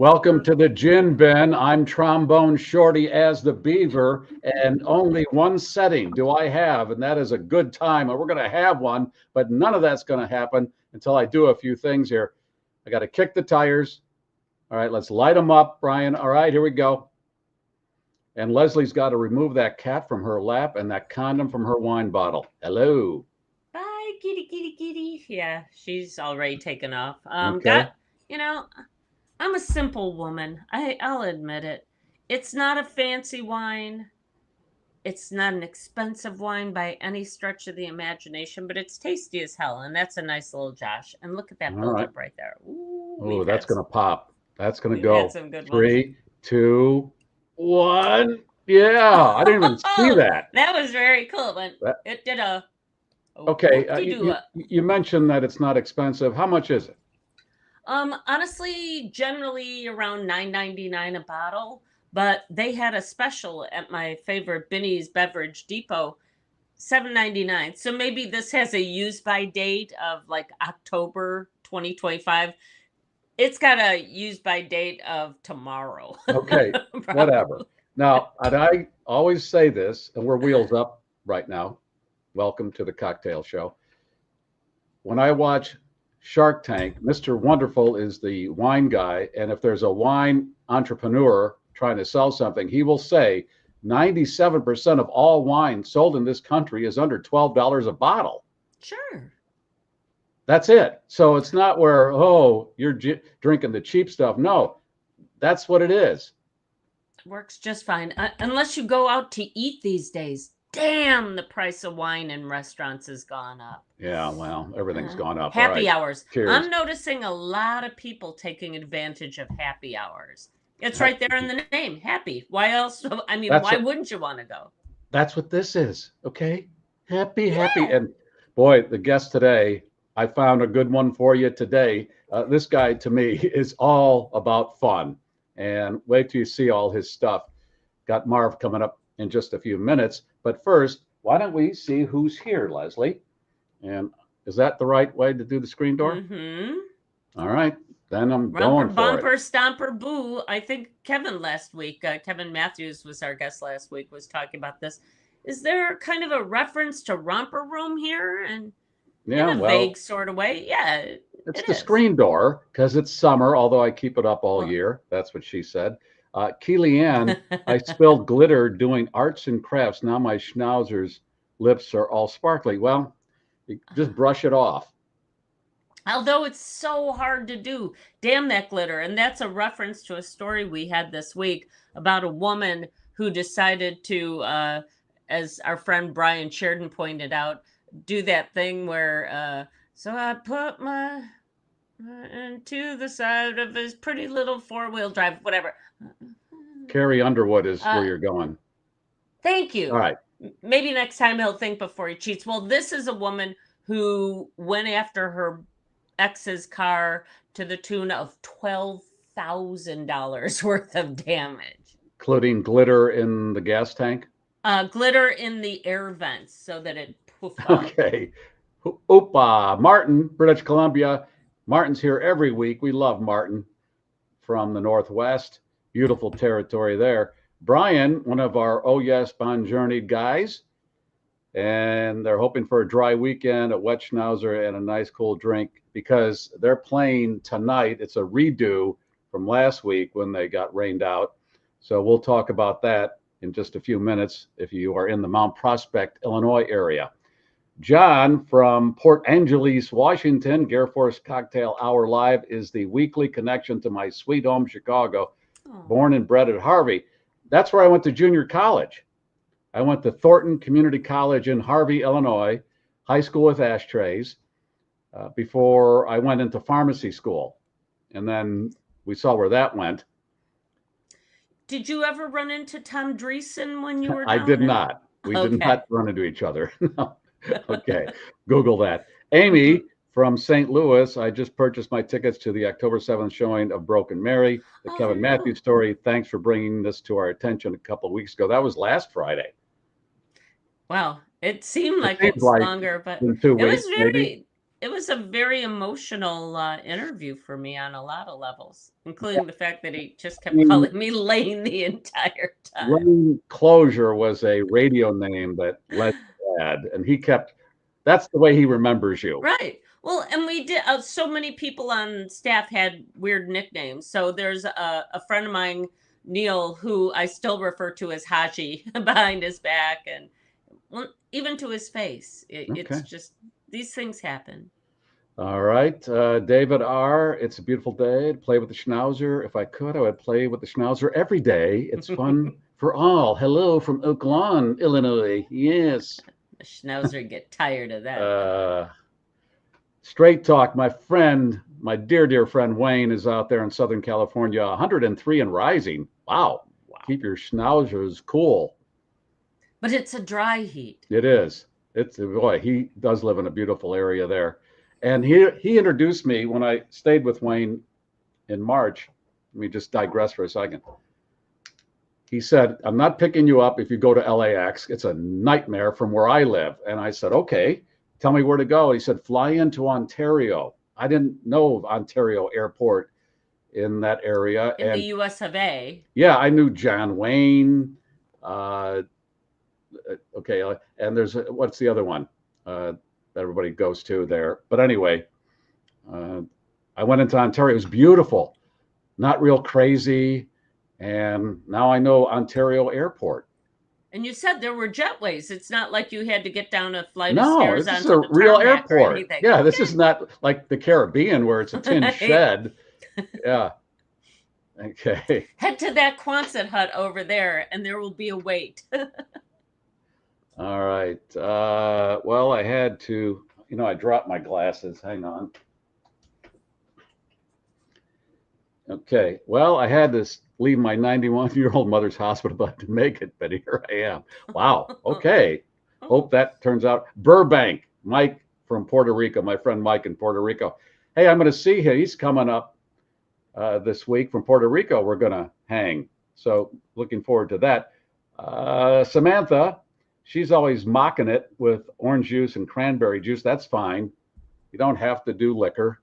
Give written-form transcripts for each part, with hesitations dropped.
Welcome to the Gin Bin. I'm Trombone Shorty as the Beaver, and only one setting do I have, and that is a good time. And we're going to have one, but none of that's going to happen until I do a few things here. I got to kick the tires. All right, let's light them up, Brian. All right, here we go. And Leslie's got to remove that cat from her lap and that condom from her wine bottle. Hello. Bye, kitty, kitty, kitty. Yeah, she's already taken off. Okay. You know, I'm a simple woman. I'll admit it. It's not a fancy wine. It's not an expensive wine by any stretch of the imagination, but it's tasty as hell, and that's a nice little Josh. And look at that All right. buildup right there. Ooh, Oh, that's going to pop. That's going to we've had go. some good ones. 3, 2, 1. Yeah, I didn't even see Oh, that. that was very cool. But That it did a okay. whoop de doo. You mentioned that it's not expensive. How much is it? Honestly, generally around $9.99 a bottle, but they had a special at my favorite Binny's Beverage Depot, $7.99. So maybe this has a use by date of like October 2025. It's got a use by date of tomorrow. Okay, whatever. Probably. Now, and I always say this, and we're wheels up right now. Welcome to the cocktail show. When I watch Shark Tank, Mr. Wonderful is the wine guy. And if there's a wine entrepreneur trying to sell something, he will say 97% of all wine sold in this country is under $12 a bottle. Sure. That's it. So it's not where, oh, you're drinking the cheap stuff. No, that's what it is. Works just fine. Unless you go out to eat these days. Damn, the price of wine in restaurants has gone up. Yeah, well, everything's gone up. All Happy right. hours. Cheers. I'm noticing a lot of people taking advantage of happy hours. It's right there in the name, happy. Why else? I mean, That's why what wouldn't you want to go? that's what this is. Okay. Happy, happy. Yeah. And boy, the guest today, I found a good one for you today. This guy to me is all about fun. And wait till you see all his stuff. Got Marv coming up in just a few minutes. But first, why don't we see who's here, Leslie? And is that the right way to do the screen door? Mm-hmm. All right. Then I'm Rumper, going for it. bumper, stomper, boo. I think Kevin last week, Kevin Matthews was our guest last week, was talking about this. Is there kind of a reference to romper room here? And in Yeah, a well, vague sort of way, yeah, it's it the is. screen door because it's summer, although I keep it up all Well, year. That's what she said. Keely Ann, I spilled glitter doing arts and crafts. Now my schnauzer's lips are all sparkly. Well, you just brush it off. although it's so hard to do. Damn that glitter. And that's a reference to a story we had this week about a woman who decided to, as our friend Brian Sheridan pointed out, do that thing where, so I put my into the side of his pretty little four-wheel drive, whatever. Carrie Underwood is where Uh, you're going. Thank All you. right. Maybe next time he'll think before he cheats. Well, this is a woman who went after her ex's car to the tune of $12,000 worth of damage. Including glitter in the gas tank. Glitter in the air vents so that it poofed off. Okay. Opa, Martin, British Columbia. Martin's here every week. We love Martin from the Northwest. Beautiful territory there. Brian, one of our Oh Yes Bon Journey guys, and they're hoping for a dry weekend, a wet schnauzer, and a nice cool drink because they're playing tonight. It's a redo from last week when they got rained out. So we'll talk about that in just a few minutes if you are in the Mount Prospect, Illinois area. John from Port Angeles, Washington, GarrForce Cocktail Hour Live is the weekly connection to my sweet home, Chicago. Oh. Born and bred at Harvey. That's where I went to junior college. I went to Thornton Community College in Harvey, Illinois, high school with ashtrays, before I went into pharmacy school. And then we saw where that went. Did you ever run into Tom Dreesen when you were I did down in? not. We did Okay. not run into each other. No. Okay. Google that. Amy from St. Louis, I just purchased my tickets to the October 7th showing of Broken Mary, the Oh, Kevin very cool. Matthews story. Thanks for bringing this to our attention a couple of weeks ago. That was last Friday. Wow. It seemed It like seems it's like longer, but in two it was weeks, maybe. very, it was a very emotional interview for me on a lot of levels, including the fact that he just kept calling me Lane the entire time. Lane Closure was a radio name that Les had, and he kept. That's the way he remembers you. Right. Well, and we did. So many people on staff had weird nicknames. So there's a friend of mine, Neil, who I still refer to as Haji behind his back, and even to his face. It's just these things happen. All right, David R. It's a beautiful day to play with the Schnauzer. If I could, I would play with the Schnauzer every day. It's fun for all. Hello from Oak Lawn, Illinois. Yes. The Schnauzer get tired of that. Straight talk. My friend, my dear friend Wayne is out there in Southern California, 103 and rising. Wow. Keep your Schnauzers cool. But it's a dry heat. It is. It's boy. He does live in a beautiful area there, and he introduced me when I stayed with Wayne in March. Let me just digress for a second. He said, "I'm not picking you up if you go to LAX. It's a nightmare from where I live." And I said, "Okay, tell me where to go." He said, "Fly into Ontario." I didn't know of Ontario Airport in that area. In the US of A. Yeah, I knew John Wayne. Okay, and there's what's the other one that everybody goes to there? But anyway, I went into Ontario. It was beautiful, not real crazy, and now I know Ontario Airport. And you said there were jetways. It's not like you had to get down a flight of stairs onto the real tarmac airport. Or anything. Yeah, this is not like the Caribbean where it's a tin shed. Yeah. Okay. Head to that Quonset hut over there, and there will be a wait. All right. Well, I had to, I dropped my glasses. Hang on. Okay. Well, I had to leave my 91-year-old mother's hospital, but to make it, but here I am. Wow. Okay. Hope that turns out. Burbank, Mike from Puerto Rico, my friend Mike in Puerto Rico. Hey, I'm going to see him. He's coming up this week from Puerto Rico. We're going to hang. So looking forward to that. Samantha, she's always mocking it with orange juice and cranberry juice. That's fine. You don't have to do liquor.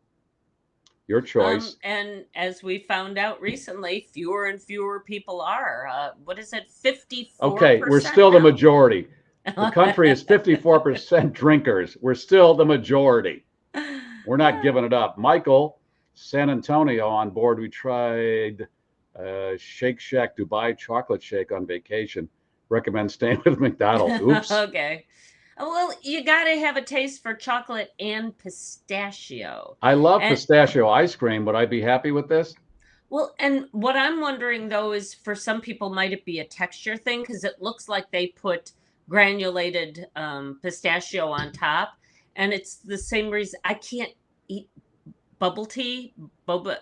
Your choice. And as we found out recently, fewer and fewer people are. What is it, 54%? Okay, we're still the majority. The country is 54% drinkers. We're still the majority. We're not giving it up. Michael, San Antonio on board. We tried Shake Shack Dubai chocolate shake on vacation. Recommend staying with McDonald's. Oops. Okay. Well, you got to have a taste for chocolate and pistachio. I love pistachio ice cream. Would I be happy with this? Well, and what I'm wondering, though, is for some people, might it be a texture thing? Because it looks like they put granulated pistachio on top. And it's the same reason I can't eat bubble tea, boba,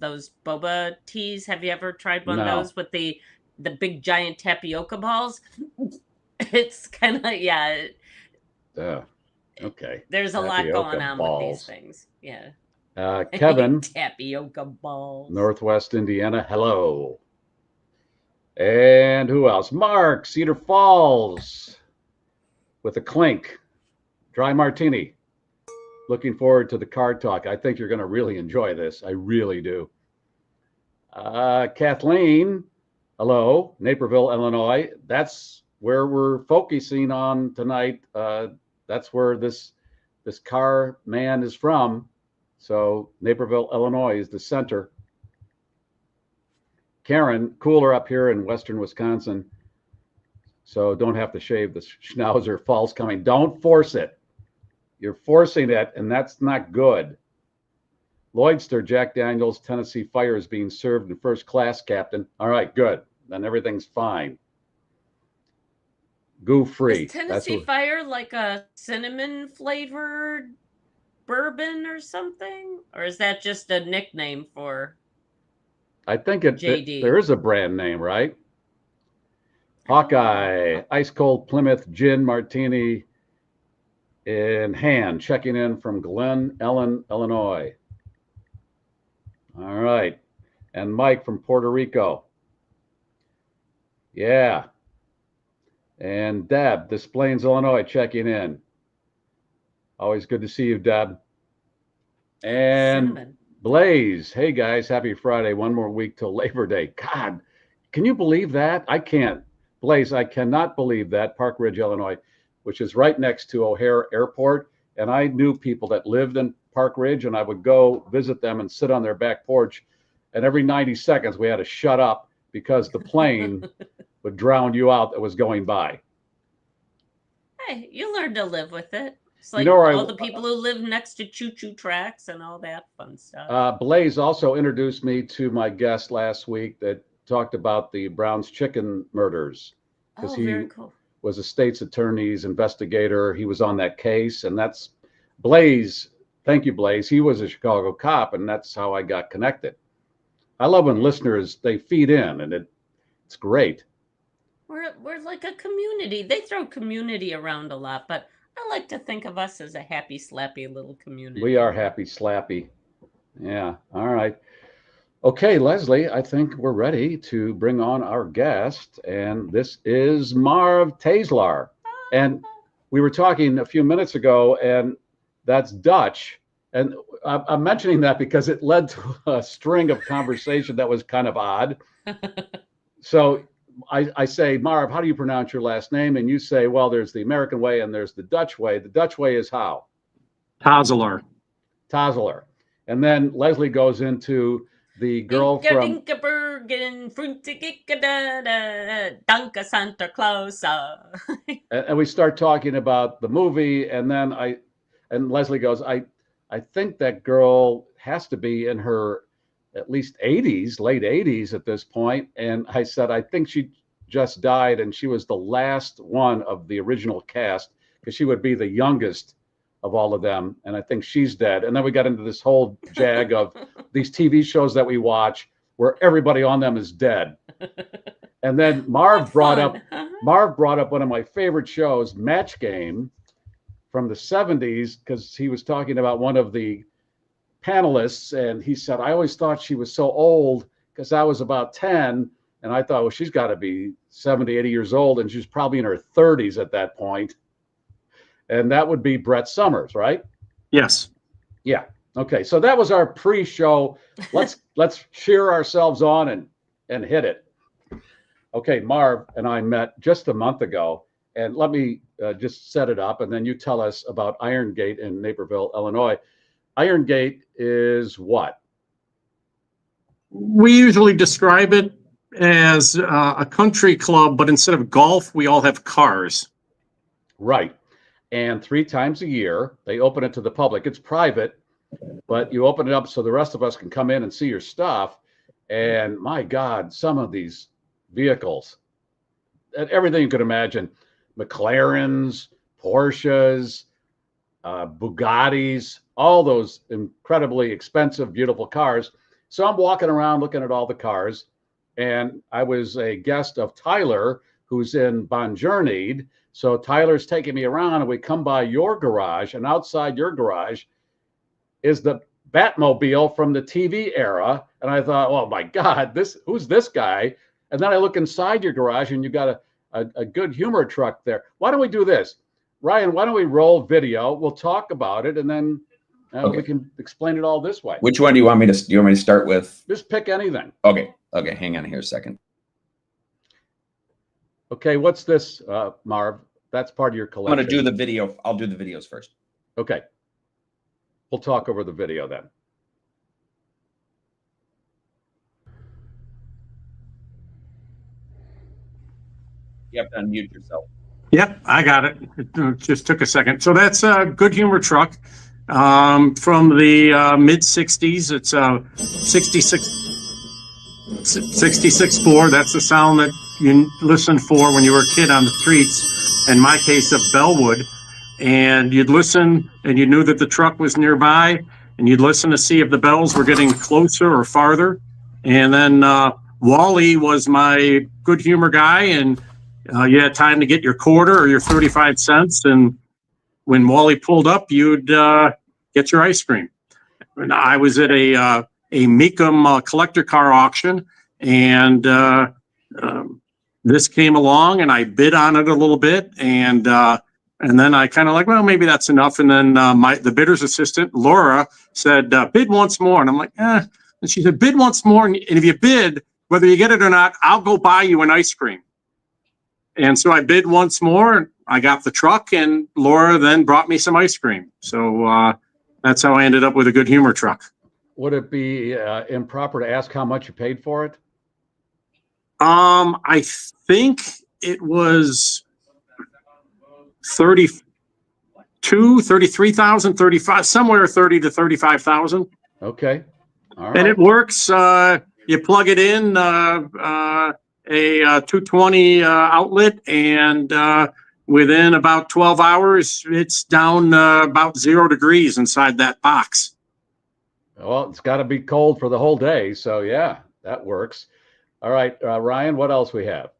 those boba teas. Have you ever tried one of those with the big giant tapioca balls? It's kind of, yeah. Okay. There's a lot going on with these things. Yeah. Kevin. Tapioca balls. Northwest Indiana. Hello. And who else? Mark, Cedar Falls with a clink. Dry martini. Looking forward to the card talk. I think you're going to really enjoy this. I really do. Kathleen. Hello. Naperville, Illinois. That's where we're focusing on tonight. That's where this car man is from. So Naperville, Illinois is the center. Karen, cooler up here in western Wisconsin. So don't have to shave the schnauzer. Fall's coming. Don't force it. You're forcing it, and that's not good. Lloydster, Jack Daniels, Tennessee Fire is being served in first class, Captain. All right, good. Then everything's fine. Goo free. Is Tennessee Fire like a cinnamon flavored bourbon or something? Or is that just a nickname for I think JD? There is a brand name, right? Hawkeye, ice cold Plymouth gin martini in hand, checking in from Glen Ellen, Illinois. All right. And Mike from Puerto Rico. Yeah. And Deb, Des Plaines, Illinois, checking in. Always good to see you, Deb. And Cinnamon. Blaze, hey guys, happy Friday. One more week till Labor Day. God, can you believe that? I can't. Blaze, I cannot believe that. Park Ridge, Illinois, which is right next to O'Hare Airport. And I knew people that lived in Park Ridge, and I would go visit them and sit on their back porch. And every 90 seconds, we had to shut up because the plane would drown you out that was going by. Hey, you learn to live with it. It's You like know, all the people who live next to choo-choo tracks and all that fun stuff. Blaze also introduced me to my guest last week that talked about the Brown's chicken murders, because Oh, he very cool. was a state's attorney's investigator. He was on that case, and that's Blaze. Thank you, Blaze. He was a Chicago cop, and that's how I got connected. I love when listeners, they feed in, and it's great. We're like a community. They throw community around a lot, but I like to think of us as a happy, slappy little community. We are happy, slappy. Yeah. All right. Okay, Leslie, I think we're ready to bring on our guest, and this is Marv Taislar. And we were talking a few minutes ago, and that's Dutch. And I'm mentioning that because it led to a string of conversation that was kind of odd. So I say, Marv, how do you pronounce your last name? And you say, well, there's the American way and there's the Dutch way. The Dutch way is how? Tazeler. Tazeler. And then Leslie goes into the girl from Danke Santa Claus. And we start talking about the movie, and then Leslie goes, I think that girl has to be in her at least 80s, late 80s at this point. And I said, I think she just died, and she was the last one of the original cast, because she would be the youngest of all of them, and I think she's dead. And then we got into this whole jag of these TV shows that we watch where everybody on them is dead. And then Marv brought up one of my favorite shows, Match Game, from the 70s, because he was talking about one of the panelists, and he said, I always thought she was so old because I was about 10, and I thought, well, she's got to be 70, 80 years old, and she's probably in her 30s at that point. And that would be Brett Summers, right? Yes. Yeah. Okay. So that was our pre-show. Let's cheer ourselves on and hit it. Okay. Marv and I met just a month ago, and let me just set it up, and then you tell us about Iron Gate in Naperville, Illinois. Iron Gate is what? We usually describe it as a country club, but instead of golf, we all have cars. Right. And 3 times a year, they open it to the public. It's private, but you open it up so the rest of us can come in and see your stuff. And my God, some of these vehicles, everything you could imagine, McLarens, Porsches, Bugattis, all those incredibly expensive, beautiful cars. So I'm walking around looking at all the cars, and I was a guest of Tyler, who's in Bonjourne. So Tyler's taking me around, and we come by your garage, and outside your garage is the Batmobile from the TV era. And I thought, oh my God, who's this guy? And then I look inside your garage, and you got a good humor truck there. Why don't we do this? Ryan, why don't we roll video? We'll talk about it, and then we can explain it all this way. Which one do you want me to start with? Just pick anything. Okay. Hang on here a second. Okay, what's this, Marv? That's part of your collection. I'm going to do the video. I'll do the videos first. Okay. We'll talk over the video then. You have to unmute yourself. Yep, I got it. It just took a second. So that's a good humor truck from the mid 60s. It's a 66 Ford. That's the sound that you listened for when you were a kid on the streets. In my case, of Bellwood. And you'd listen, and you knew that the truck was nearby, and you'd listen to see if the bells were getting closer or farther. And then Wally was my good humor guy, and you had time to get your quarter or your 35 cents. And when Wally pulled up, you'd get your ice cream. And I was at a Mecum collector car auction, and this came along, and I bid on it a little bit, and And then I kind of like, well, maybe that's enough. And then the bidder's assistant, Laura, said, bid once more. And I'm like, eh. And she said, bid once more. And if you bid, whether you get it or not, I'll go buy you an ice cream. And so I bid once more. I got the truck, and Laura then brought me some ice cream. So that's how I ended up with a Good Humor truck. Would it be improper to ask how much you paid for it? I think it was 33,000, 35, somewhere 30 to 35,000. Okay. All right. And it works. You plug it in a 220 outlet, and within about 12 hours, it's down about 0 degrees inside that box. Well, it's got to be cold for the whole day. So, yeah, that works. All right, Ryan, what else we have?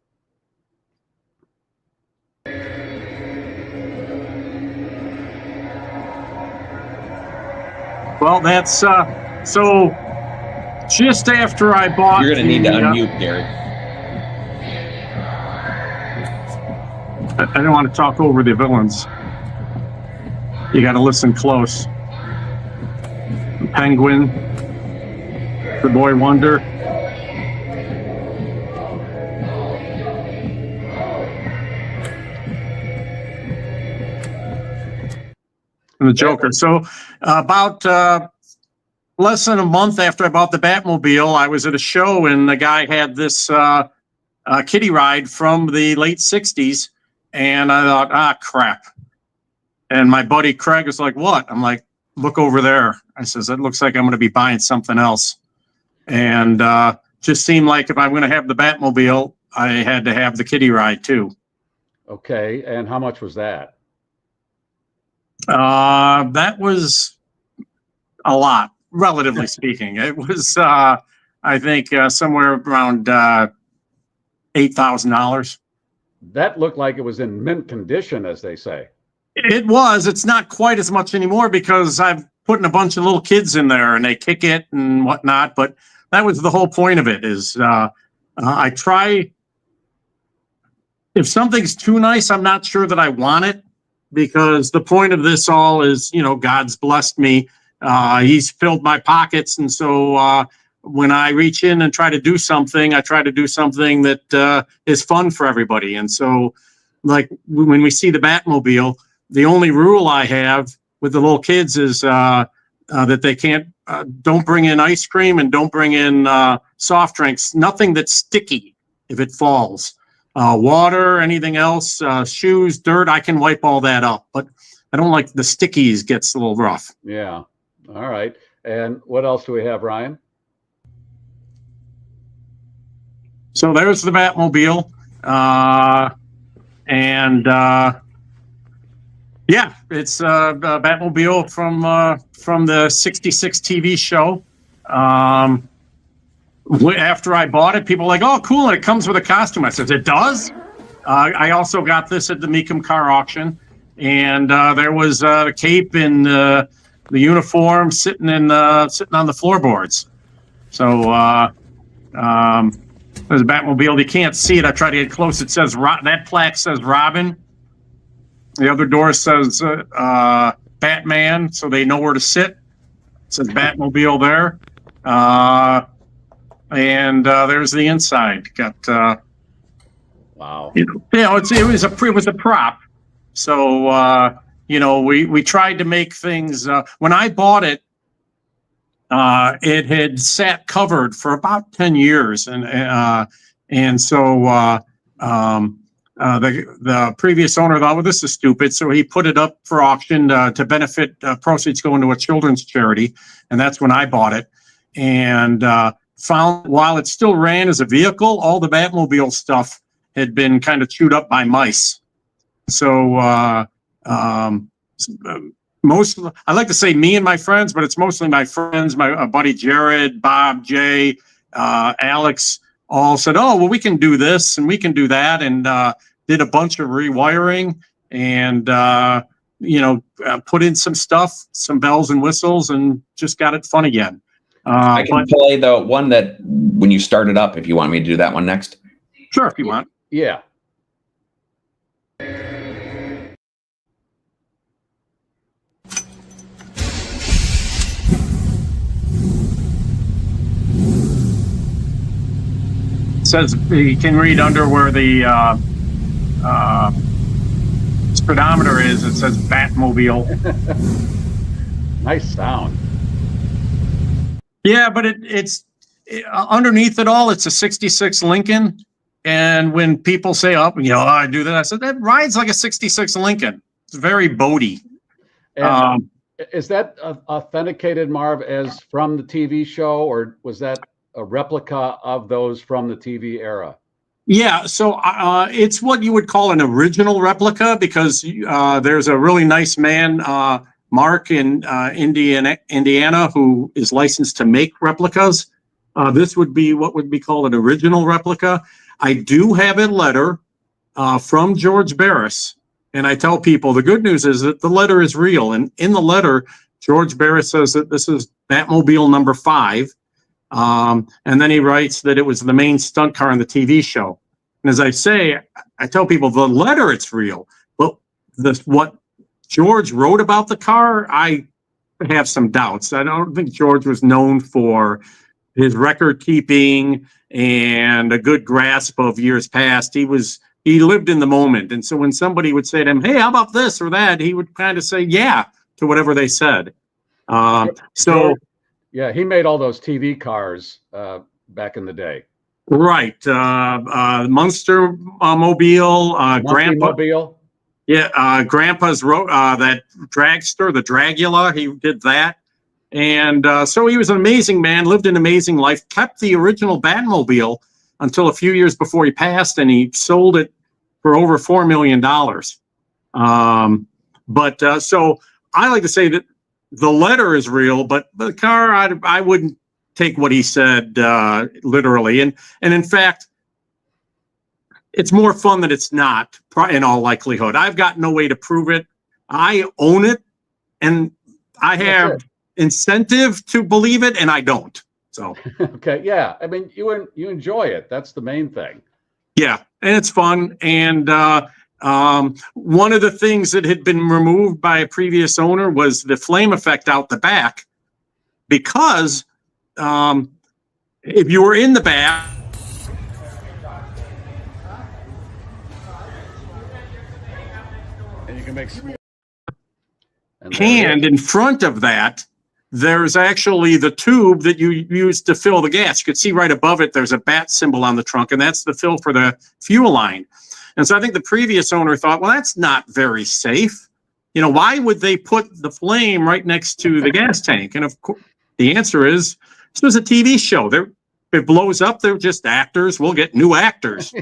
Well, that's so just after I bought. You're going to need to unmute, Garry. I don't want to talk over the villains. You got to listen close. Penguin, the Boy Wonder. And the Joker. So about less than a month after I bought the Batmobile, I was at a show, and the guy had this kiddie ride from the late 60s. And I thought, crap. And my buddy Craig was like, what? I'm like, look over there. I says, it looks like I'm going to be buying something else. And just seemed like if I'm going to have the Batmobile, I had to have the kiddie ride too. Okay. And how much was that? That was a lot, relatively speaking. It was, I think, somewhere around $8,000. That looked like it was in mint condition, as they say. It was. It's not quite as much anymore because I've put a bunch of little kids in there and they kick it and whatnot. But that was the whole point of it is I try. If something's too nice, I'm not sure that I want it, because the point of this all is, God's blessed me. He's filled my pockets. And so when I reach in and try to do something, I try to do something that is fun for everybody. And so, like when we see the Batmobile, the only rule I have with the little kids is that they can't, don't bring in ice cream and don't bring in soft drinks, nothing that's sticky if it falls. Water, anything else, shoes, dirt, I can wipe all that up. But I don't like the stickies, gets a little rough. Yeah. All right. And what else do we have, Ryan? So there's the Batmobile. Yeah, it's a Batmobile from the '66 TV show. After I bought it, people were like, "Oh, cool! And it comes with a costume." I said, "It does." I also got this at the Meekum car auction, and there was a cape and the uniform sitting on the floorboards. So there's a Batmobile. You can't see it. I try to get close. It says that plaque says Robin. The other door says Batman, so they know where to sit. It says Batmobile there. And there's the inside. Got wow. It was a prop. So we tried to make things. When I bought it, it had sat covered for about 10 years, and so the previous owner thought, well, this is stupid, so he put it up for auction to benefit proceeds going to a children's charity, and that's when I bought it. And found while it still ran as a vehicle, all the Batmobile stuff had been kind of chewed up by mice. So I like to say me and my friends, but it's mostly my friends, my buddy Jared, Bob, Jay, Alex, all said, oh, well, we can do this and we can do that, and did a bunch of rewiring and put in some stuff, some bells and whistles, and just got it fun again. I can play the one that when you start it up, if you want me to do that one next. Sure, if you want. Yeah. says you can read under where the speedometer is. It says Batmobile. Nice sound. Yeah, but it's underneath it all. It's a '66 Lincoln, and when people say, "Oh, I do that," I said that rides like a '66 Lincoln. It's very boaty. And is that authenticated, Marv, as from the TV show, or was that a replica of those from the TV era? Yeah, so it's what you would call an original replica, because there's a really nice man, Mark in Indiana, who is licensed to make replicas. This would be what would be called an original replica. I do have a letter from George Barris, and I tell people the good news is that the letter is real. And in the letter, George Barris says that this is Batmobile number 5. And then he writes that it was the main stunt car on the TV show. And as I say, I tell people the letter, it's real. But what George wrote about the car, I have some doubts. I don't think George was known for his record keeping and a good grasp of years past. He lived in the moment. And so when somebody would say to him, "Hey, how about this or that?" he would kind of say, "Yeah," to whatever they said. So yeah, he made all those TV cars back in the day. Right. Munster Mobile, Grandpa. Mobile. Yeah, Grandpa's that dragster, the Dragula. He did that. And so he was an amazing man, lived an amazing life, kept the original Batmobile until a few years before he passed, and he sold it for over $4 million. So I like to say that the letter is real, but the car, I wouldn't take what he said literally. And in fact, it's more fun that it's not, in all likelihood. I've got no way to prove it. I own it, and I have incentive to believe it, and I don't. So okay, yeah. I mean, you enjoy it. That's the main thing. Yeah, and it's fun. And one of the things that had been removed by a previous owner was the flame effect out the back, because if you were in the back, and you can make and in front of that, there's actually the tube that you use to fill the gas. You could see right above it, there's a bat symbol on the trunk, and that's the fill for the fuel line. And so I think the previous owner thought, well, that's not very safe. Why would they put the flame right next to the gas tank? And of course, the answer is, this was a TV show. If it blows up, they're just actors. We'll get new actors.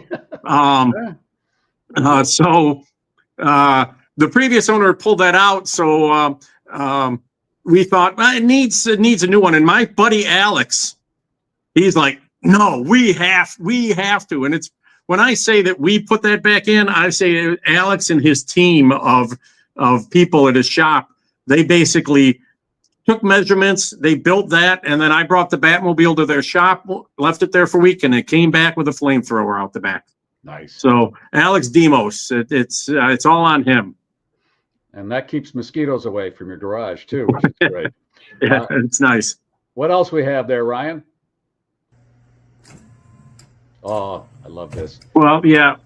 The previous owner pulled that out. So we thought, well, it needs a new one. And my buddy Alex, he's like, no, we have to. And it's when I say that we put that back in, I say Alex and his team of people at his shop, they basically took measurements, they built that, and then I brought the Batmobile to their shop, left it there for a week, and it came back with a flamethrower out the back. Nice. So Alex Demos, it's all on him. And that keeps mosquitoes away from your garage too, which is great. Yeah, it's nice. What else we have there, Ryan? Oh, I love this. Well, yeah.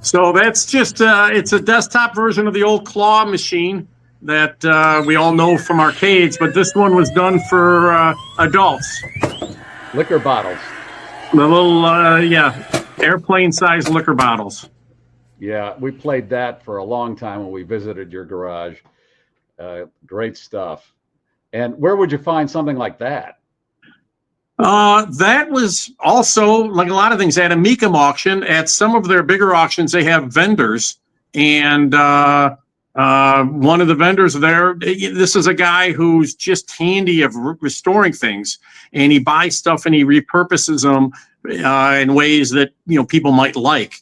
So that's just, it's a desktop version of the old claw machine that we all know from arcades, but this one was done for adults. Liquor bottles. The little, airplane-sized liquor bottles. Yeah, we played that for a long time when we visited your garage. Great stuff. And where would you find something like that? That was also, like a lot of things, at a Mecum auction. At some of their bigger auctions, they have vendors. And one of the vendors there, this is a guy who's just handy of restoring things. And he buys stuff and he repurposes them in ways that, people might like.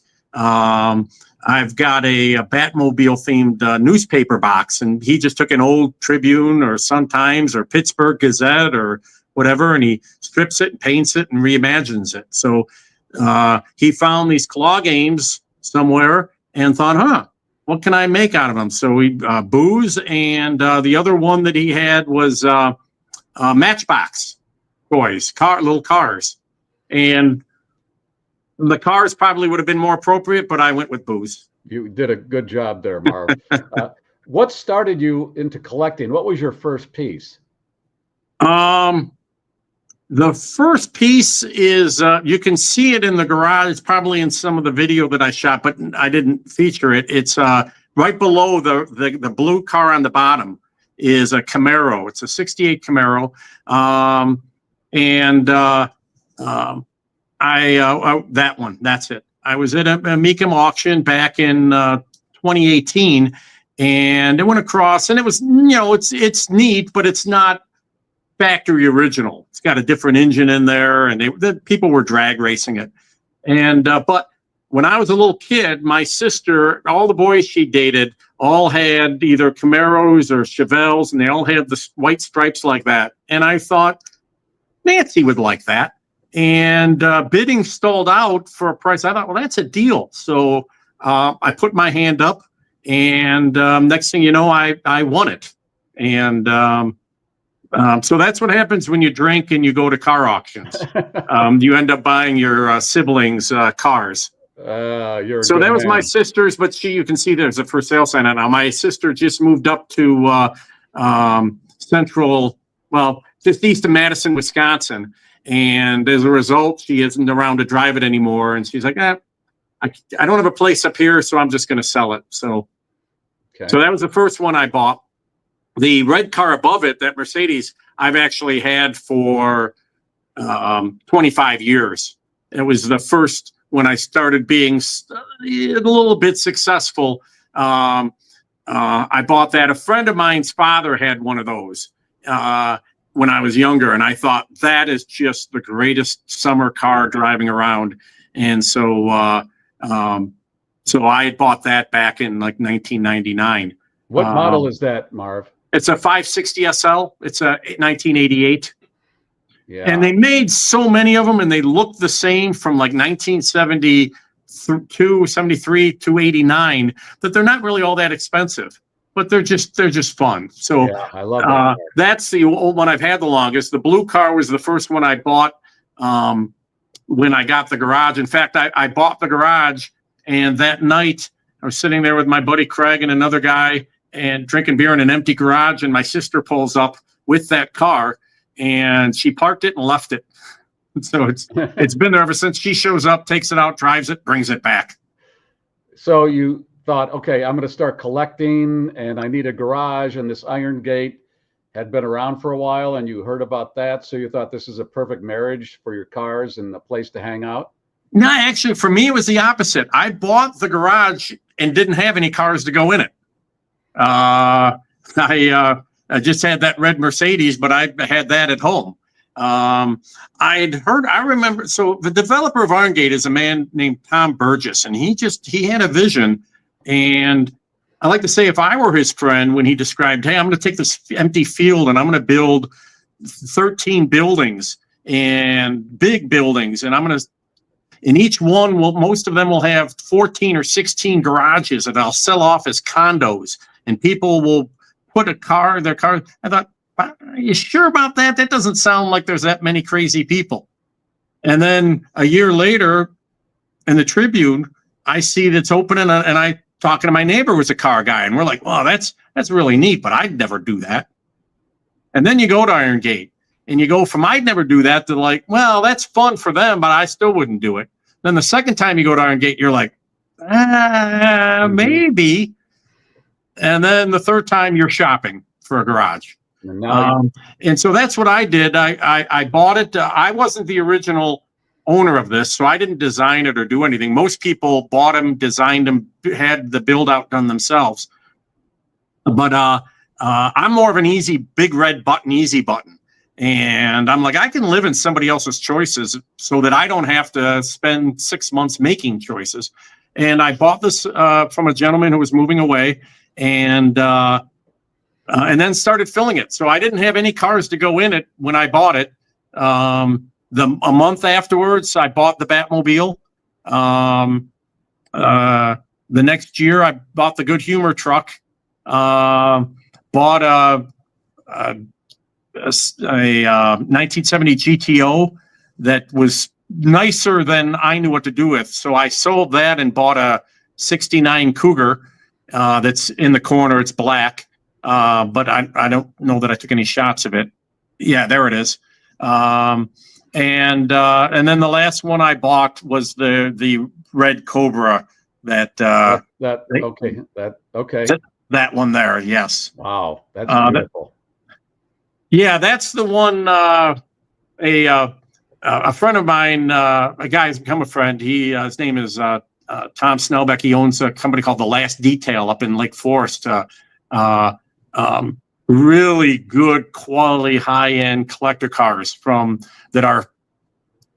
I've got a Batmobile-themed newspaper box, and he just took an old Tribune or Sun-Times or Pittsburgh Gazette or whatever, and he strips it and paints it and reimagines it. So he found these claw games somewhere and thought, what can I make out of them? So we booze, and the other one that he had was Matchbox toys, little cars. And The cars probably would have been more appropriate, but I went with booze. You did a good job there, Marv. What started you into collecting? What was your first piece? The first piece is, you can see it in the garage, probably in some of the video that I shot, but I didn't feature it. It's right below the blue car on the bottom is a Camaro. It's a 68 Camaro. That one, that's it. I was at a Mecum auction back in 2018, and it went across, and it was, it's neat, but it's not factory original. It's got a different engine in there, and the people were drag racing it. And but when I was a little kid, my sister, all the boys she dated, all had either Camaros or Chevelles, and they all had the white stripes like that. And I thought Nancy would like that. And bidding stalled out for a price. I thought, well, that's a deal. So I put my hand up, and next thing you know, I won it. And so that's what happens when you drink and you go to car auctions. You end up buying your siblings' cars. So that was my sister's, but you can see there's a for sale sign on now. My sister just moved up to just east of Madison, Wisconsin. And as a result, she isn't around to drive it anymore. And she's like, I don't have a place up here, so I'm just going to sell it. So that was the first one I bought. The red car above it, that Mercedes, I've actually had for 25 years. It was the first when I started being a little bit successful. I bought that. A friend of mine's father had one of those when I was younger, and I thought that is just the greatest summer car driving around. And so I had bought that back in like 1999. What model is that, Marv? It's a 560 SL. It's a 1988. Yeah. And they made so many of them, and they looked the same from like 1972, 73 to 89, that they're not really all that expensive, but they're just fun. So yeah, I love that. That's the old one I've had the longest. The blue car was the first one I bought when I got the garage. In fact, I bought the garage, and that night I was sitting there with my buddy Craig and another guy and drinking beer in an empty garage, and my sister pulls up with that car, and she parked it and left it. So it's been there ever since. She shows up, takes it out, drives it, brings it back. So you thought, okay, I'm going to start collecting, and I need a garage, and this Iron Gate had been around for a while, and you heard about that, so you thought this is a perfect marriage for your cars and a place to hang out? No, actually, for me, it was the opposite. I bought the garage and didn't have any cars to go in it. I just had that red Mercedes, but I had that at home. I remember, so the developer of Iron Gate is a man named Tom Burgess, and he had a vision. And I like to say, if I were his friend, when he described, hey, I'm going to take this empty field and I'm going to build 13 buildings and big buildings, and and each one most of them will have 14 or 16 garages that I'll sell off as condos, and people will put their car. I thought, are you sure about that? That doesn't sound like there's that many crazy people. And then a year later in the Tribune, I see that's opening, and I talking to my neighbor who's a car guy, and we're like, well, that's really neat, but I'd never do that. And then you go to Iron Gate, and you go from I'd never do that to like, well, that's fun for them, but I still wouldn't do it. Then the second time you go to Iron Gate, you're like, maybe. And then the third time you're shopping for a garage. And so that's what I did. I bought it. I wasn't the original owner of this, so I didn't design it or do anything. Most people bought them, designed them, had the build out done themselves. But I'm more of an easy, big red button, easy button. And I'm like, I can live in somebody else's choices so that I don't have to spend 6 months making choices. And I bought this from a gentleman who was moving away, and then started filling it. So I didn't have any cars to go in it when I bought it. A month afterwards, I bought the Batmobile. The next year, I bought the Good Humor truck. Bought a 1970 GTO that was nicer than I knew what to do with. So I sold that and bought a 69 Cougar that's in the corner. It's black, but I don't know that I took any shots of it. Yeah, there it is. And then the last one I bought was the red Cobra that one there. Yes. Wow, that's beautiful. That's the one. A friend of mine, a guy who's become a friend. His name is Tom Snellbeck. He owns a company called The Last Detail up in Lake Forest. Really good quality, high-end collector cars that are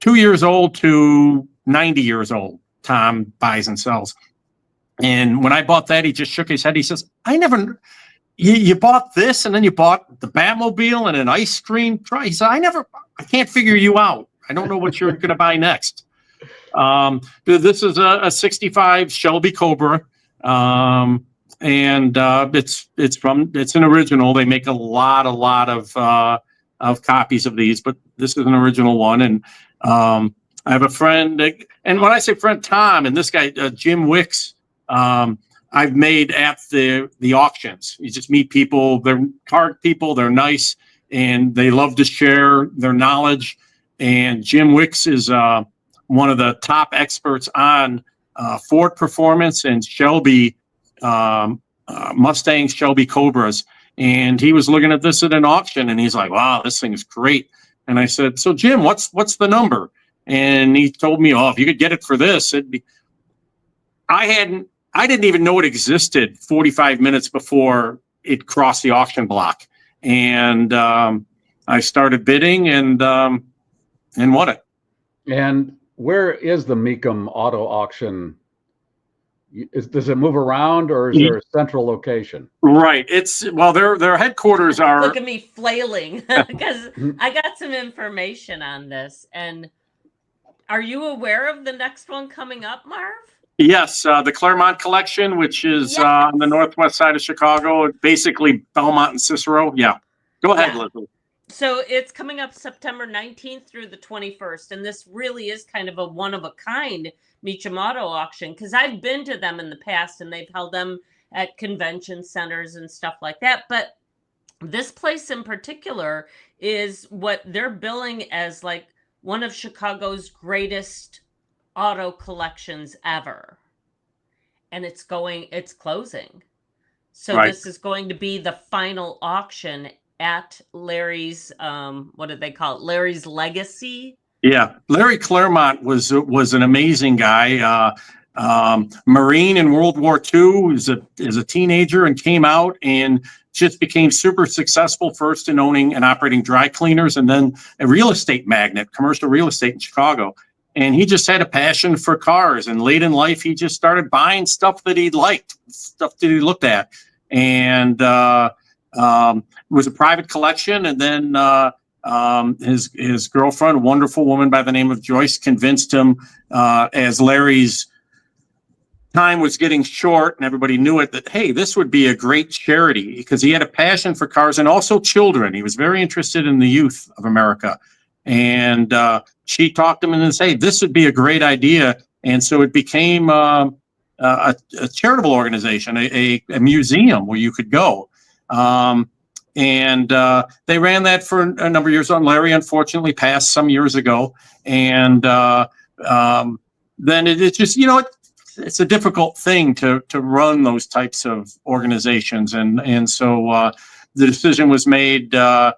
2 years old to 90 years old. Tom buys and sells. And when I bought that, he just shook his head. He says, you bought this and then you bought the Batmobile and an ice cream truck. He said, I can't figure you out. I don't know what you're going to buy next. This is a 65 Shelby Cobra. And it's an original. They make a lot of copies of these, but this is an original one. And I have a friend, and when I say friend, Tom, and this guy, Jim Wicks, I've made at the auctions. You just meet people, they're card people, they're nice, and they love to share their knowledge. And Jim Wicks is one of the top experts on Ford performance and Shelby Mustang Shelby Cobras. And he was looking at this at an auction and he's like, wow, this thing is great. And I said, so Jim, what's the number? And he told me, if you could get it for this, it'd be. I didn't even know it existed 45 minutes before it crossed the auction block. And I started bidding and won it. And where is the Mecum Auto Auction? Does it move around, or is there a central location? Right. Their headquarters are. Look at me flailing because I got some information on this. And are you aware of the next one coming up, Marv? Yes, the Claremont Collection, which is on the northwest side of Chicago, basically Belmont and Cicero. Yeah. Go ahead, Leslie. So it's coming up September 19th through the 21st. And this really is kind of a one-of-a-kind Mecum Auto Auction, because I've been to them in the past and they've held them at convention centers and stuff like that. But this place in particular is what they're billing as like one of Chicago's greatest auto collections ever. And it's closing. So This is going to be the final auction at Larry's, what did they call it? Larry's Legacy. Yeah, Larry Claremont was an amazing guy. Marine in World War II, is a teenager and came out and just became super successful, first in owning and operating dry cleaners and then a real estate magnate, commercial real estate in Chicago. And he just had a passion for cars. And late in life, he just started buying stuff that he liked, stuff that he looked at. And it was a private collection. And then his girlfriend, a wonderful woman by the name of Joyce, convinced him as Larry's time was getting short and everybody knew it, that, hey, this would be a great charity, because he had a passion for cars and also children. He was very interested in the youth of America. And she talked him and said, hey, this would be a great idea. And so it became a charitable organization, a museum where you could go. And they ran that for a number of years on. Larry unfortunately passed some years ago. And then it's just, it's a difficult thing to run those types of organizations. And so the decision was made to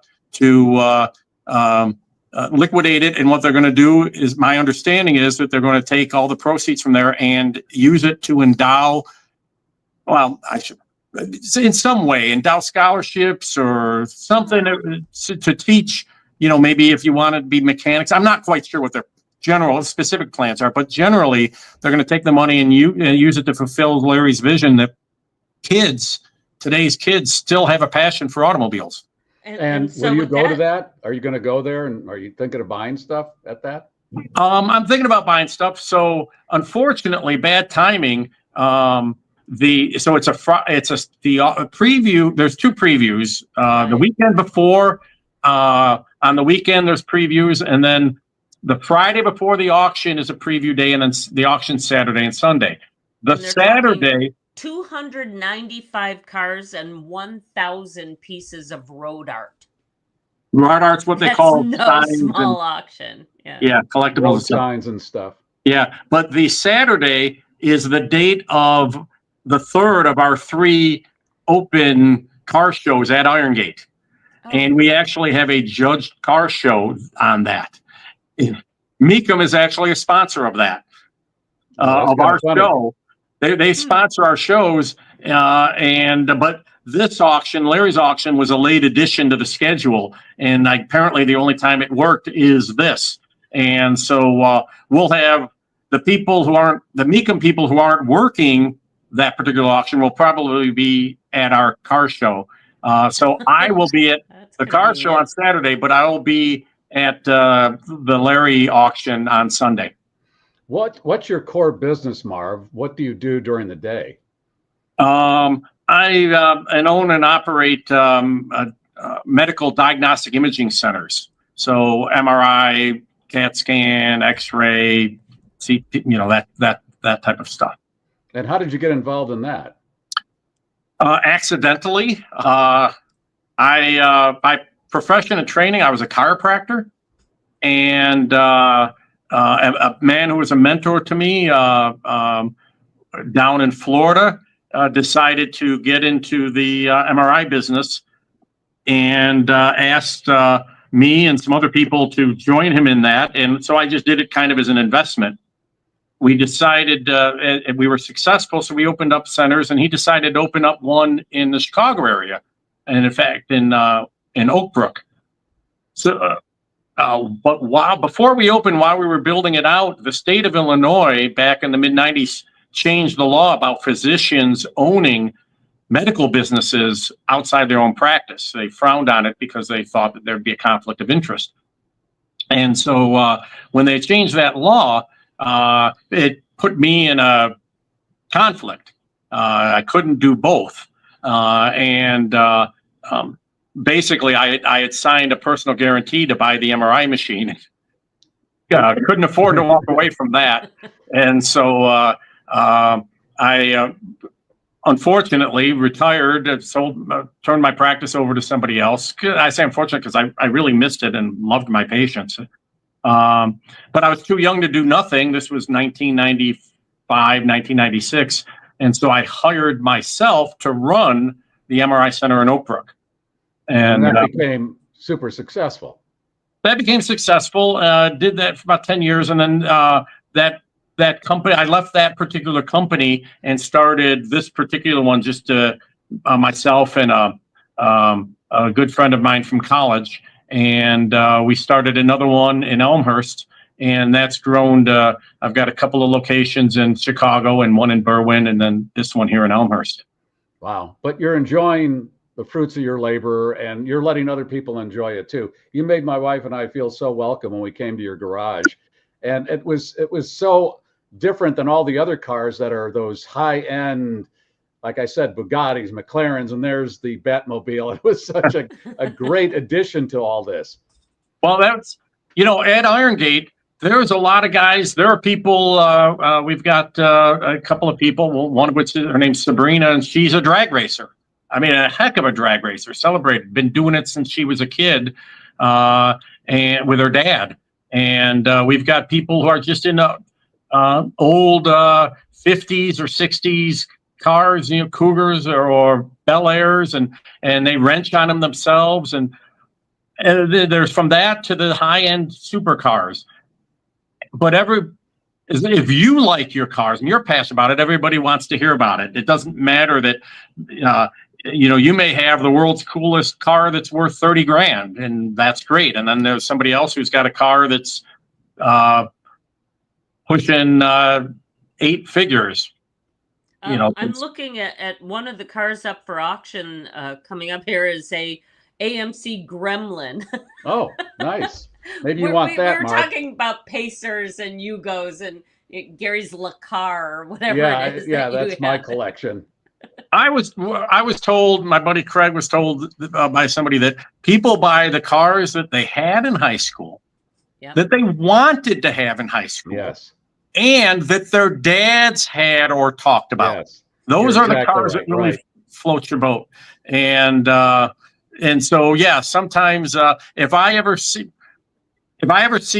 liquidate it. And what they're going to do is, my understanding is that they're going to take all the proceeds from there and use it to endow, in some way, endow scholarships or something to teach, maybe if you want to be mechanics. I'm not quite sure what their general specific plans are, but generally they're going to take the money and use it to fulfill Larry's vision that today's kids still have a passion for automobiles. And so will you go to that? Are you going to go there, and are you thinking of buying stuff at that? I'm thinking about buying stuff. So unfortunately, bad timing. The preview. There's two previews. The weekend before, on the weekend there's previews, and then The Friday before the auction is a preview day, and then the auction's Saturday and Sunday. The And they're Saturday, 295 cars and 1,000 pieces of road art. road art's what they That's call no signs small and, auction. Yeah. yeah, collectibles Road and stuff. signs and stuff. Yeah, but the Saturday is the date of the third of our 3 open car shows at Iron Gate. Oh. And we actually have a judged car show on that. Mecum is actually a sponsor of that, That's of our kinda funny. show. They sponsor our shows, but this auction, Larry's auction, was a late addition to the schedule, and apparently the only time it worked is this. And so we'll have the Mecum people who aren't working that particular auction will probably be at our car show. So I will be at That's the car show on Saturday, but I will be at the Larry auction on Sunday. What's your core business, Marv? What do you do during the day? I own and operate medical diagnostic imaging centers. So MRI, CAT scan, X-ray, that type of stuff. And how did you get involved in that? Accidentally. By profession and training, I was a chiropractor, and a man who was a mentor to me down in Florida decided to get into the MRI business and asked me and some other people to join him in that. And so I just did it kind of as an investment. We decided we were successful, so we opened up centers, and he decided to open up one in the Chicago area, and in fact in Oak Brook. So, but before we opened, while we were building it out, the state of Illinois back in the mid-90s changed the law about physicians owning medical businesses outside their own practice. They frowned on it because they thought that there'd be a conflict of interest. And so when they changed that law, it put me in a conflict. I couldn't do both. Basically, I had signed a personal guarantee to buy the MRI machine. Couldn't afford to walk away from that. And so I unfortunately retired, turned my practice over to somebody else. I say unfortunate because I really missed it and loved my patients. But I was too young to do nothing. This was 1995, 1996. And so I hired myself to run the MRI center in Oak Brook. And that became super successful. That became successful. Did that for about 10 years. And then that company, I left that particular company and started this particular one, just myself and a good friend of mine from college. And we started another one in Elmhurst, and that's grown to, I've got a couple of locations in Chicago and one in Berwyn, and then this one here in Elmhurst. Wow. But you're enjoying the fruits of your labor, and you're letting other people enjoy it too. You made my wife and I feel so welcome when we came to your garage. And it was so different than all the other cars that are those high-end, like I said, Bugattis, McLarens, and there's the Batmobile. It was such a great addition to all this. Well, that's, at Iron Gate, there's a lot of guys. There are people, we've got a couple of people, one of which, her name's Sabrina, and she's a drag racer. I mean, a heck of a drag racer, celebrated, been doing it since she was a kid and with her dad. And we've got people who are just in old 50s or 60s cars, Cougars or Bel Airs, and they wrench on them themselves. And there's from that to the high-end supercars. But if you like your cars and you're passionate about it, everybody wants to hear about it. It doesn't matter that, you may have the world's coolest car that's worth 30 grand, and that's great. And then there's somebody else who's got a car that's pushing 8 figures. I'm looking at one of the cars up for auction coming up here is a AMC Gremlin. Oh, nice. Maybe you want that, We're Marv. talking about Pacers and Yugos and Gary's Lacar or whatever it is. Yeah, that's my collection. I was told, my buddy Craig was told by somebody that people buy the cars that they had in high school. that they wanted to have in high school. Yes. And that their dads had or talked about. Yes. Those You're are the exactly cars right, that really right. float your boat. And so, yeah, sometimes if I ever see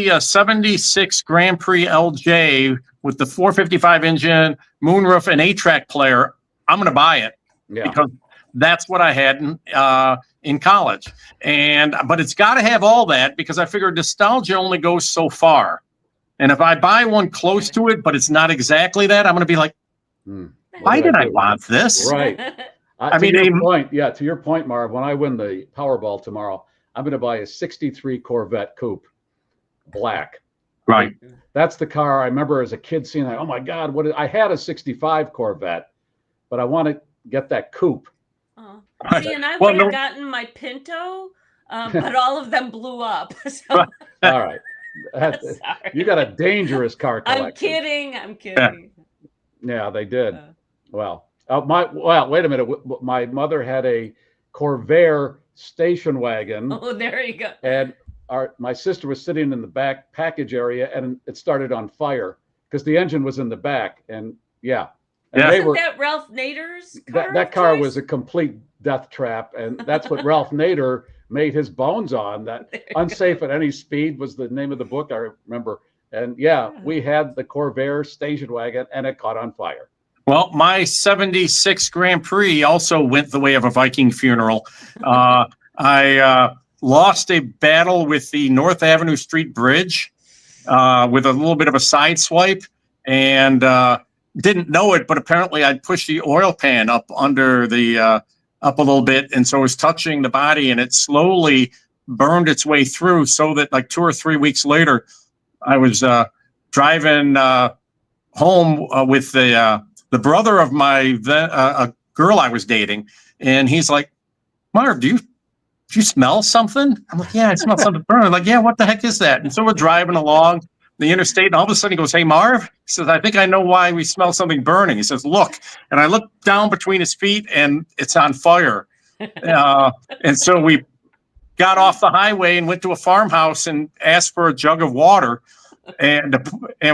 a 76 Grand Prix LJ with the 455 engine, moonroof, and 8-track player, I'm going to buy it. Yeah. Because that's what I had in college. But it's got to have all that, because I figured nostalgia only goes so far. And if I buy one close to it, but it's not exactly that, I'm going to be like, why did I want this? Right. I mean, to your point, Marv, when I win the Powerball tomorrow, I'm going to buy a 63 Corvette coupe, black. Right. That's the car I remember as a kid seeing that. Oh my God, I had a 65 Corvette, but I want to get that coupe. Oh. See, and I would have gotten my Pinto, but all of them blew up. So. All right. You got a dangerous car collection. I'm kidding. Yeah, they did. Well, wait a minute. My mother had a Corvair station wagon. Oh, there you go. And my sister was sitting in the back package area, and it started on fire because the engine was in the back. And yeah. And Isn't that Ralph Nader's car? That car was a complete death trap, and that's what Ralph Nader made his bones on. That Unsafe at Any Speed was the name of the book, I remember. And yeah, we had the Corvair station wagon, and it caught on fire. Well, my 76 Grand Prix also went the way of a Viking funeral. I lost a battle with the North Avenue Street Bridge with a little bit of a side swipe, and didn't know it, but apparently I'd pushed the oil pan up under the up a little bit, and so it was touching the body, and it slowly burned its way through, so that like 2 or 3 weeks later, I was driving home with the brother of my a girl I was dating, and he's like, "Marv, do you smell something?" I'm like, "Yeah, I smell something burning." I'm like, "Yeah, what the heck is that?" And so we're driving along the interstate, and all of a sudden he goes, "Hey, Marv," he says, "I think I know why we smell something burning." He says, "Look," and I look down between his feet, and it's on fire. And so we got off the highway and went to a farmhouse and asked for a jug of water, and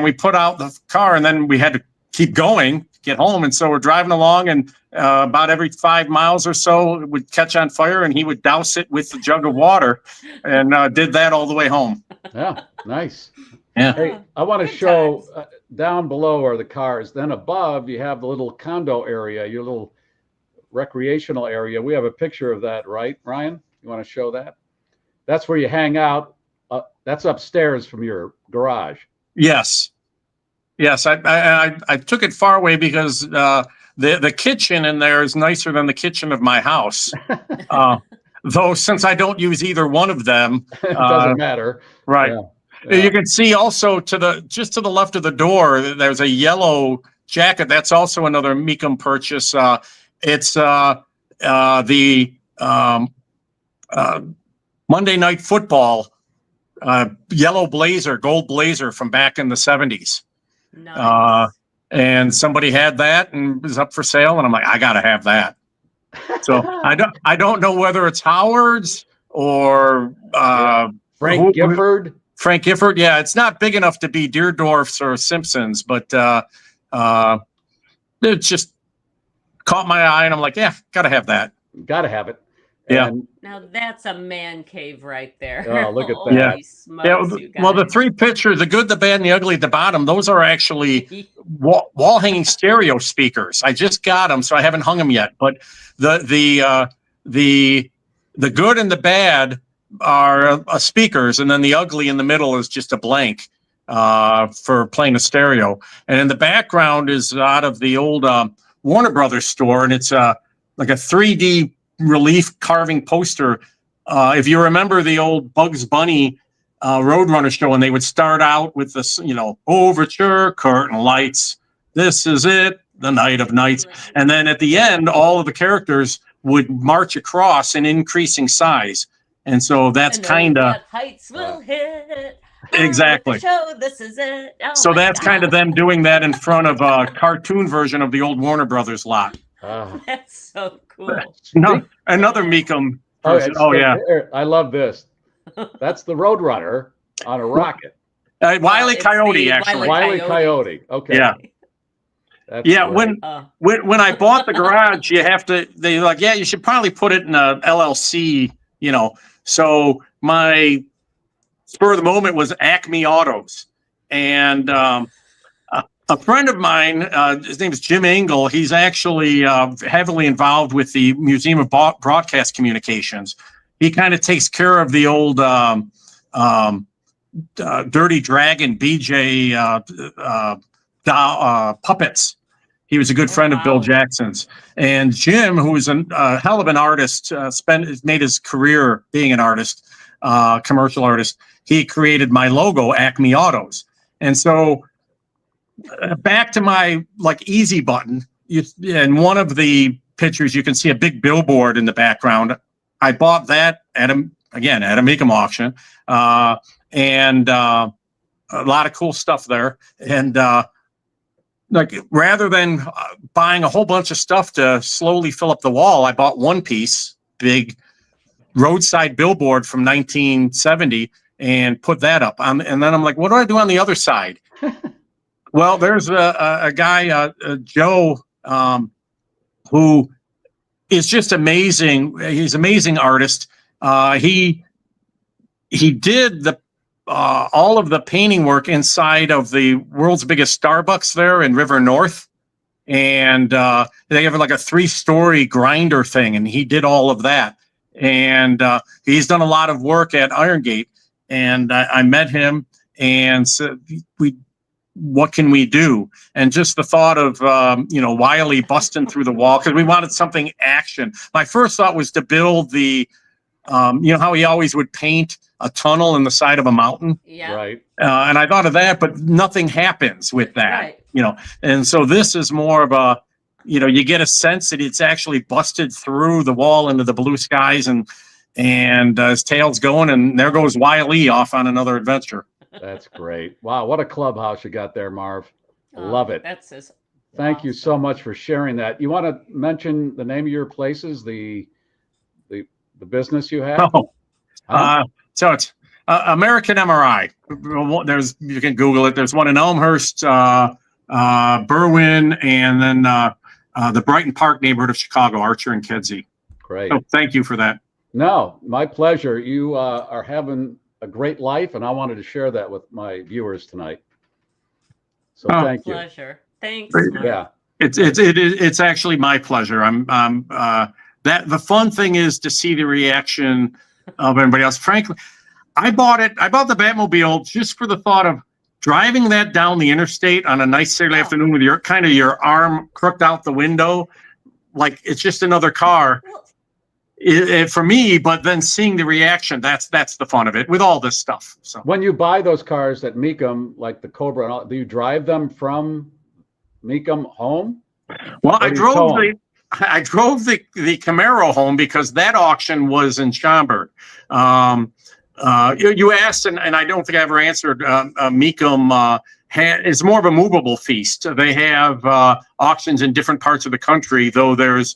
we put out the car, and then we had to keep going, get home. And so we're driving along, and about every 5 miles or so it would catch on fire, and he would douse it with the jug of water, and did that all the way home. Yeah, nice. Yeah. Hey, I want to show down below are the cars. Then above you have the little condo area, your little recreational area. We have a picture of that, right, Ryan? You want to show that? That's where you hang out. That's upstairs from your garage. Yes. I took it far away because the kitchen in there is nicer than the kitchen of my house. Though since I don't use either one of them, it doesn't matter. Right. Yeah. You can see also just to the left of the door, there's a yellow jacket. That's also another Mecum purchase. It's the Monday Night Football yellow blazer, gold blazer from back in the 70s. Nice. And somebody had that and was up for sale, and I'm like, I gotta have that. So I don't know whether it's Howard's or Frank Gifford. Frank Gifford, yeah, it's not big enough to be Deerdorf's or Simpson's, but it just caught my eye, and I'm like, yeah, gotta have that. Gotta have it. Yeah. And, now that's a man cave right there. Oh, look at that. Holy smokes, well, the three pictures, the good, the bad, and the ugly at the bottom, those are actually wall hanging stereo speakers. I just got them, so I haven't hung them yet. But the good and the bad are speakers, and then the ugly in the middle is just a blank for playing a stereo. And in the background is out of the old Warner Brothers store, and it's like a 3D relief carving poster. If you remember the old Bugs Bunny Roadrunner show, and they would start out with this, overture, curtain lights, this is it, the night of nights. And then at the end, all of the characters would march across in increasing size. And so that's kind of heights will hit. Exactly. Show, this is it. Oh, so that's kind of them doing that in front of a cartoon version of the old Warner Brothers lot. That's so cool. No, another Mecum. Oh yeah, I love this. That's the Roadrunner. on a rocket. Wile E. It's Coyote, the actually. Wile E. Wile E. Coyote. Okay. Yeah. That's Yeah, great. when I bought the garage, they're like, yeah, you should probably put it in a LLC, So my spur of the moment was Acme Autos. And a friend of mine, his name is Jim Engel. He's actually heavily involved with the Museum of Broadcast Communications. He kind of takes care of the old Dirty Dragon BJ puppets. He was a good friend of Bill Jackson's. And Jim, who was a hell of an artist, made his career being an artist, commercial artist. He created my logo, Acme Autos. And so back to my easy button, in one of the pictures, you can see a big billboard in the background. I bought that at a Mecum auction, and a lot of cool stuff there. And rather than buying a whole bunch of stuff to slowly fill up the wall, I bought one piece, big roadside billboard from 1970, and put that up. And then I'm like, what do I do on the other side? Well, there's a guy, Joe, who is just amazing. He's an amazing artist. He did all of the painting work inside of the world's biggest Starbucks there in River North. And they have a 3-story grinder thing, and he did all of that. And he's done a lot of work at Iron Gate. And I met him and said, what can we do? And just the thought of, Wiley busting through the wall, because we wanted something action. My first thought was to build the, how he always would paint a tunnel in the side of a mountain. Yeah. Right. And I thought of that, but nothing happens with that, And so this is more of a, you get a sense that it's actually busted through the wall into the blue skies, and his tail's going, and there goes Wiley off on another adventure. That's great. Wow, what a clubhouse you got there, Marv. Love it. That's just Thank you so much for sharing that. You want to mention the name of your places, the business you have? So it's American MRI. You can Google it. There's one in Elmhurst, Berwyn, and then the Brighton Park neighborhood of Chicago, Archer and Kedzie. Great. So thank you for that. No, my pleasure. You are having a great life, and I wanted to share that with my viewers tonight. So thank you. Pleasure. Thanks. Yeah. It's actually my pleasure. That the fun thing is to see the reaction of everybody else. Frankly, I bought the Batmobile just for the thought of driving that down the interstate on a nice Saturday afternoon with your arm crooked out the window, like it's just another car. For me, but then seeing the reaction, that's the fun of it with all this stuff. So when you buy those cars at Mecum, like the Cobra, and all, do you drive them from Mecum home? Well, I drove the Camaro home because that auction was in Schaumburg. You asked, and I don't think I ever answered. Mecum is more of a movable feast. They have auctions in different parts of the country, though there's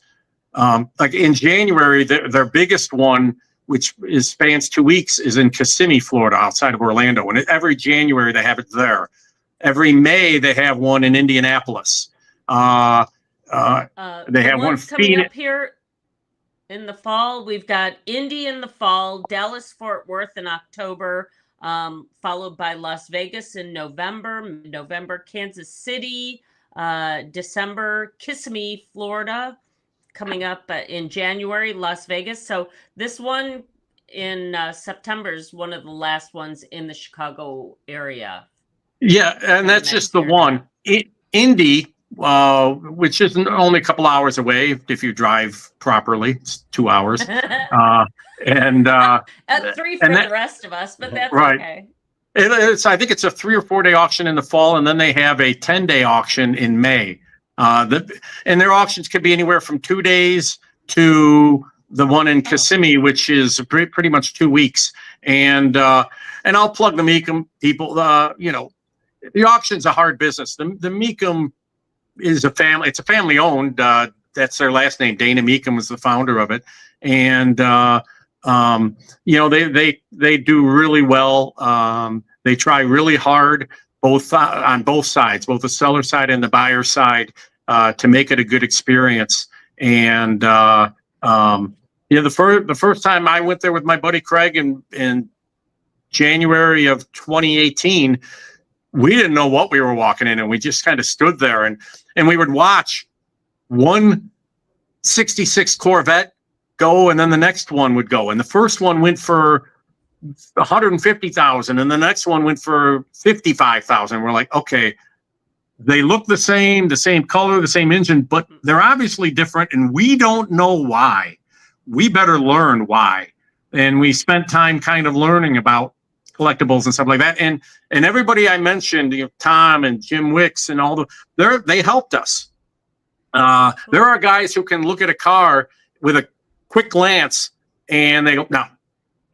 like in January, their biggest one, which spans 2 weeks, is in Kissimmee, Florida, outside of Orlando. And every January they have it there. Every May they have one in Indianapolis. They have one coming up here in the fall. We've got Indy in the fall, Dallas, Fort Worth in October, followed by Las Vegas in November, Kansas City, December, Kissimmee, Florida. Coming up in January, Las Vegas. So this one in September is one of the last ones in the Chicago area. Yeah, and that's just the one. Indy, which is only a couple hours away if you drive properly. It's 2 hours. At 3 for the rest of us, but that's right. Okay. I think it's a 3 or 4 day auction in the fall, and then they have a 10-day auction in May. And their auctions could be anywhere from 2 days to the one in Kissimmee, which is pretty much 2 weeks. And I'll plug the Mecum people. The auction's a hard business. The Mecum is a family. It's a family owned. That's their last name. Dana Mecum was the founder of it. And You know, they do really well. They try really hard, both on both sides, both the seller side and the buyer side, to make it a good experience. And yeah, the first time I went there with my buddy Craig in January of 2018, we didn't know what we were walking in, and we just kind of stood there and we would watch one 66 Corvette go, and then the next one would go, and the first one went for 150,000, and the next one went for 55,000. We're like, okay, they look the same color, the same engine, but they're obviously different, and we don't know why. We better learn why. And we spent time kind of learning about collectibles and stuff like that. And everybody I mentioned, you know, Tom and Jim Wicks and all they helped us. There are guys who can look at a car with a quick glance and they go, no.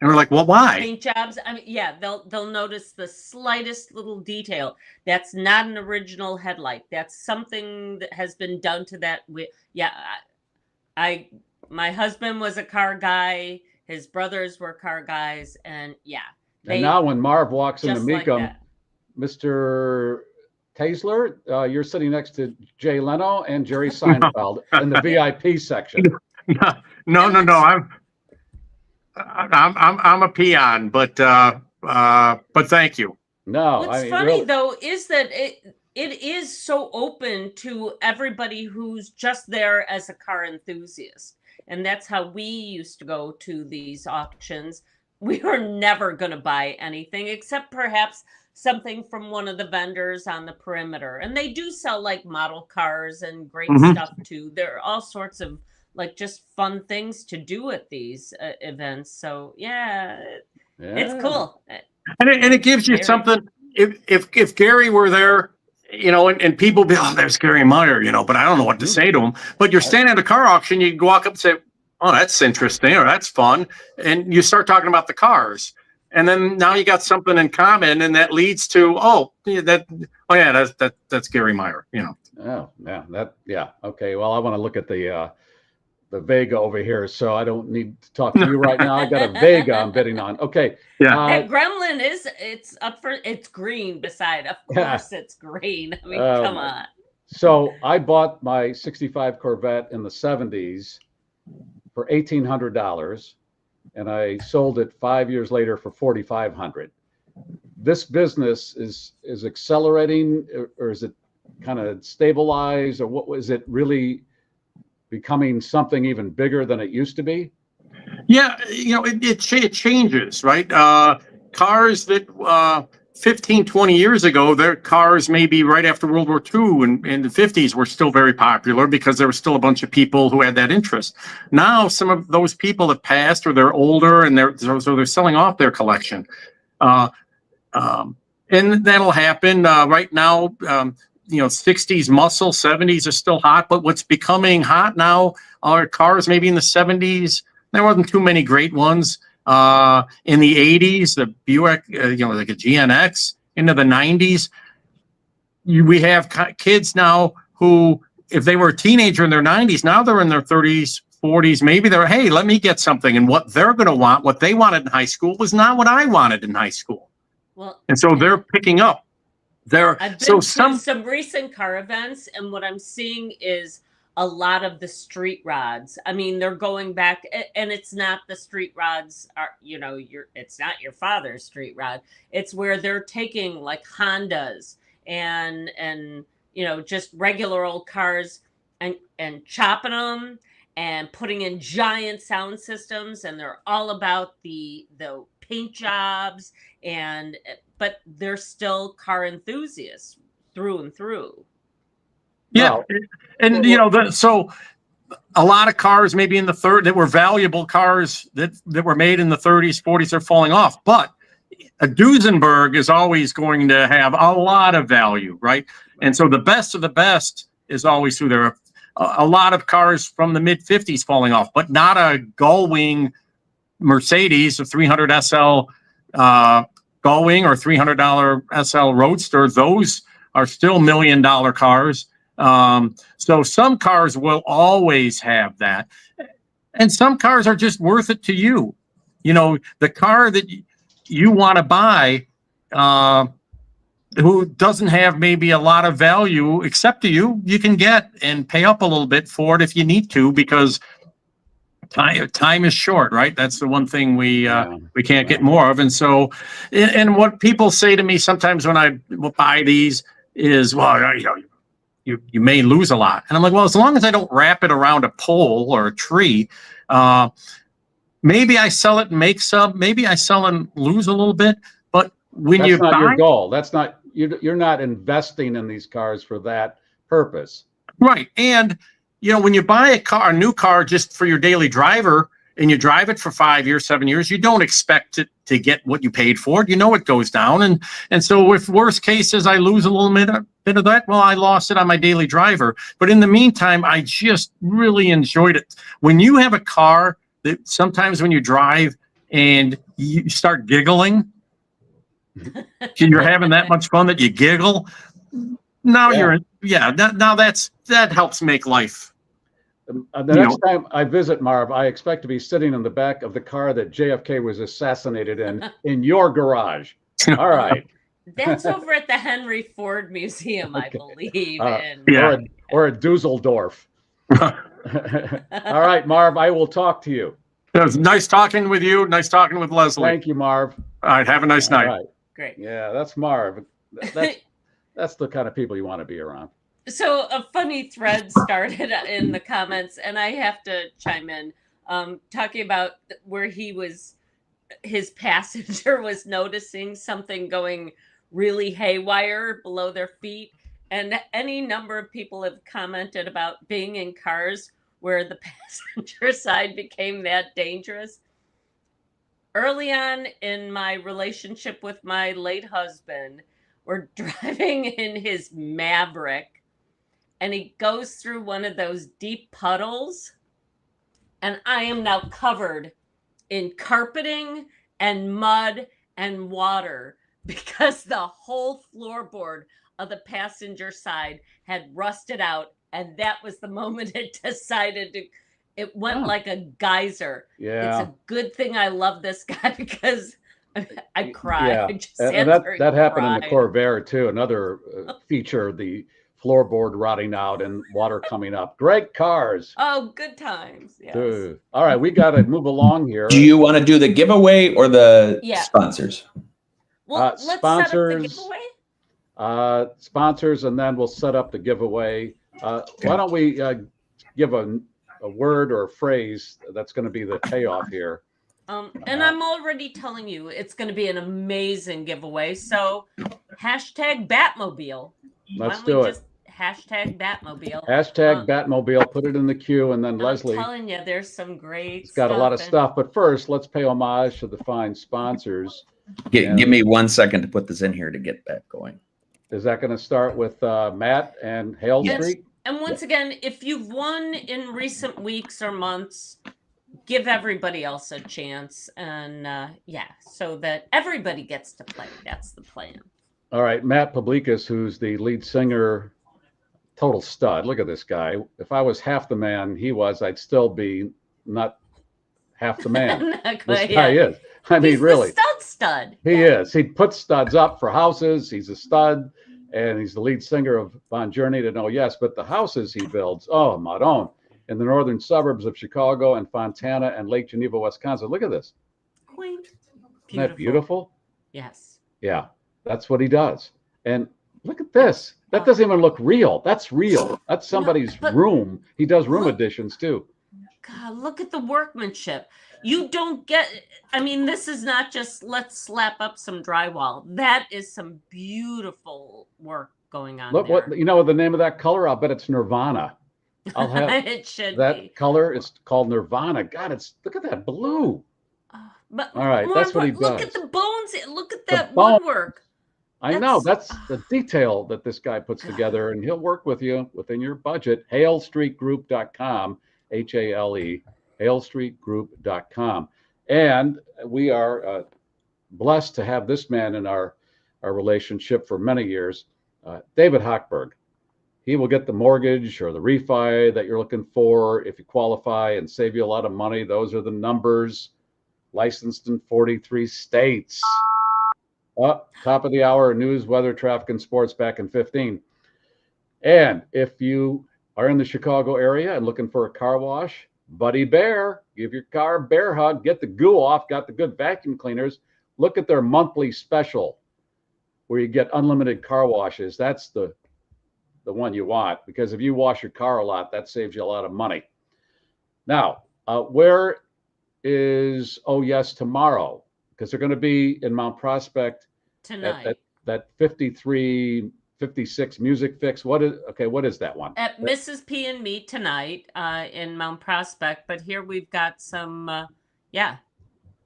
And we're like, well, why? Paint jobs. I mean, yeah, they'll notice the slightest little detail. That's not an original headlight. That's something that has been done to that. Yeah, my husband was a car guy. His brothers were car guys, and yeah. And now when Marv walks into Mecum, like Mr. Taisler, you're sitting next to Jay Leno and Jerry Seinfeld in the VIP section. No. I'm a peon, but thank you. No, what's funny really, though is that it is so open to everybody who's just there as a car enthusiast, and that's how we used to go to these auctions. We were never going to buy anything except perhaps something from one of the vendors on the perimeter, and they do sell like model cars and great stuff too. There are all sorts of like just fun things to do at these events. So yeah, it's cool. And it gives you something. If Garry were there, you know, and people be, oh, there's Garry Meier, you know, but I don't know what to say to him. But you're standing at a car auction, you walk up and say, oh, that's interesting, or that's fun. And you start talking about the cars. And then now you got something in common, and that leads to, that's Garry Meier, you know. Oh, yeah. Okay. Well, I want to look at the Vega over here, so I don't need to talk to you right now. I got a Vega I'm bidding on. Okay. Yeah. That Gremlin it's green beside. Of course it's green. I mean, come on. So I bought my 65 Corvette in the 70s for $1,800, and I sold it 5 years later for $4,500. This business is accelerating, or is it kind of stabilized, or what was it really becoming something even bigger than it used to be? Yeah, you know, it changes, right? Cars that 15, 20 years ago, their cars maybe right after World War II and in the 50s were still very popular because there was still a bunch of people who had that interest. Now, some of those people have passed, or they're older, and they're selling off their collection. And that'll happen right now. You know, 60s muscle, 70s are still hot, but what's becoming hot now are cars maybe in the 70s. There wasn't too many great ones. In the 80s, the Buick, like a GNX. Into the 90s, we have kids now who, if they were a teenager in their 90s, now they're in their 30s, 40s. Maybe they're, hey, let me get something. And what they're going to want, what they wanted in high school, was not what I wanted in high school. Well, and so they're picking up. I've been to some recent car events, and what I'm seeing is a lot of the street rods. I mean, they're going back, and it's not the street rods are, it's not your father's street rod. It's where they're taking like Hondas and just regular old cars and chopping them and putting in giant sound systems, and they're all about the paint jobs, but they're still car enthusiasts through and through. Yeah, and so a lot of cars maybe in the that were valuable cars that were made in the 30s, 40s are falling off. But a Duesenberg is always going to have a lot of value, right? And so the best of the best is always through there. A lot of cars from the mid 50s falling off, but not a Gullwing Mercedes, a 300 SL Gullwing or $300 SL Roadster. Those are still $1 million cars. So some cars will always have that, and some cars are just worth it to you. the car that you want to buy, who doesn't have maybe a lot of value except to you, you can get and pay up a little bit for it if you need to, because time is short, right? That's the one thing we can't get more of. And so, and what people say to me sometimes when I buy these is, well, you may lose a lot. And I'm like, well, as long as I don't wrap it around a pole or a tree, maybe I sell it and make some, maybe I sell and lose a little bit. But when that's you not buy, your goal. That's not, you're not investing in these cars for that purpose. right. And when you buy a new car just for your daily driver, and you drive it for 5 years, 7 years, you don't expect it to get what you paid for it. It goes down. And so if worst case is I lose a little bit of that, well, I lost it on my daily driver. But in the meantime, I just really enjoyed it. When you have a car that sometimes when you drive and you start giggling, you're having that much fun that you giggle. Now that helps make life. The next time I visit Marv, I expect to be sitting in the back of the car that JFK was assassinated in your garage. All right. That's over at the Henry Ford Museum, I believe. Or a Dusseldorf. All right, Marv, I will talk to you. It was nice talking with you. Nice talking with Leslie. Thank you, Marv. All right, have a nice night. Right. Great. Yeah, that's Marv. That's the kind of people you want to be around. So a funny thread started in the comments, and I have to chime in, talking about where his passenger was noticing something going really haywire below their feet. And any number of people have commented about being in cars where the passenger side became that dangerous. Early on in my relationship with my late husband, we're driving in his Maverick, and he goes through one of those deep puddles, and I am now covered in carpeting and mud and water because the whole floorboard of the passenger side had rusted out, and that was the moment it decided to. It went like a geyser. Yeah, it's a good thing I love this guy because I cried. Yeah, and that happened in the Corvair too. Another feature: the floorboard rotting out and water coming up. Great cars. Oh, good times. Yes. Dude. All right, we got to move along here. Do you want to do the giveaway or the sponsors? Well, let's sponsors, set up the giveaway. Sponsors, and then we'll set up the giveaway. Why don't we give a word or a phrase that's going to be the payoff here? And I'm already telling you, it's going to be an amazing giveaway. So hashtag Batmobile. Let's do it. Hashtag Batmobile. Hashtag Batmobile. Put it in the queue, and then Leslie. I'm telling you, there's some great. It's got a lot of stuff, but first, let's pay homage to the fine sponsors. Give me 1 second to put this in here to get that going. Is that going to start with Matt and Hale Street? And once again, if you've won in recent weeks or months, give everybody else a chance, and so that everybody gets to play. That's the plan. All right, Matt Publicus, who's the lead singer, total stud. Look at this guy. If I was half the man he was, I'd still be not half the man. This guy is. I mean, really. Stud. He is. He puts studs up for houses. He's a stud, and he's the lead singer of Bon Journey to know yes, but the houses he builds, oh, Madon, in the northern suburbs of Chicago and Fontana and Lake Geneva, Wisconsin. Look at this. Quaint. Isn't that beautiful? Yes. Yeah, that's what he does. And look at this. That doesn't even look real. That's real. That's somebody's room. He does room additions too. God, look at the workmanship. You don't get, I mean, this is not just let's slap up some drywall. That is some beautiful work going on. Look, there. what, you know the name of that color? I'll bet it's Nirvana. I'll have it should that be. color. It's called Nirvana. God, look at that blue. But all right, that's what he does. Look at the bones. Look at that woodwork. I know that's the detail that this guy puts together, and he'll work with you within your budget. HaleStreetGroup.com, HALE, HaleStreetGroup.com. And we are blessed to have this man in our relationship for many years, David Hochberg. He will get the mortgage or the refi that you're looking for if you qualify and save you a lot of money. Those are the numbers. licensed in 43 states. Top of the hour, news, weather, traffic, and sports back in 15. And if you are in the Chicago area and looking for a car wash, Buddy Bear, give your car a bear hug, get the goo off, got the good vacuum cleaners. Look at their monthly special where you get unlimited car washes. That's the one you want, because if you wash your car a lot, that saves you a lot of money. Now, where is Oh Yes tomorrow? Because they're going to be in Mount Prospect tonight. At that 5356 Music Fix. What is that one? At Mrs. P and Me tonight in Mount Prospect. But here we've got some,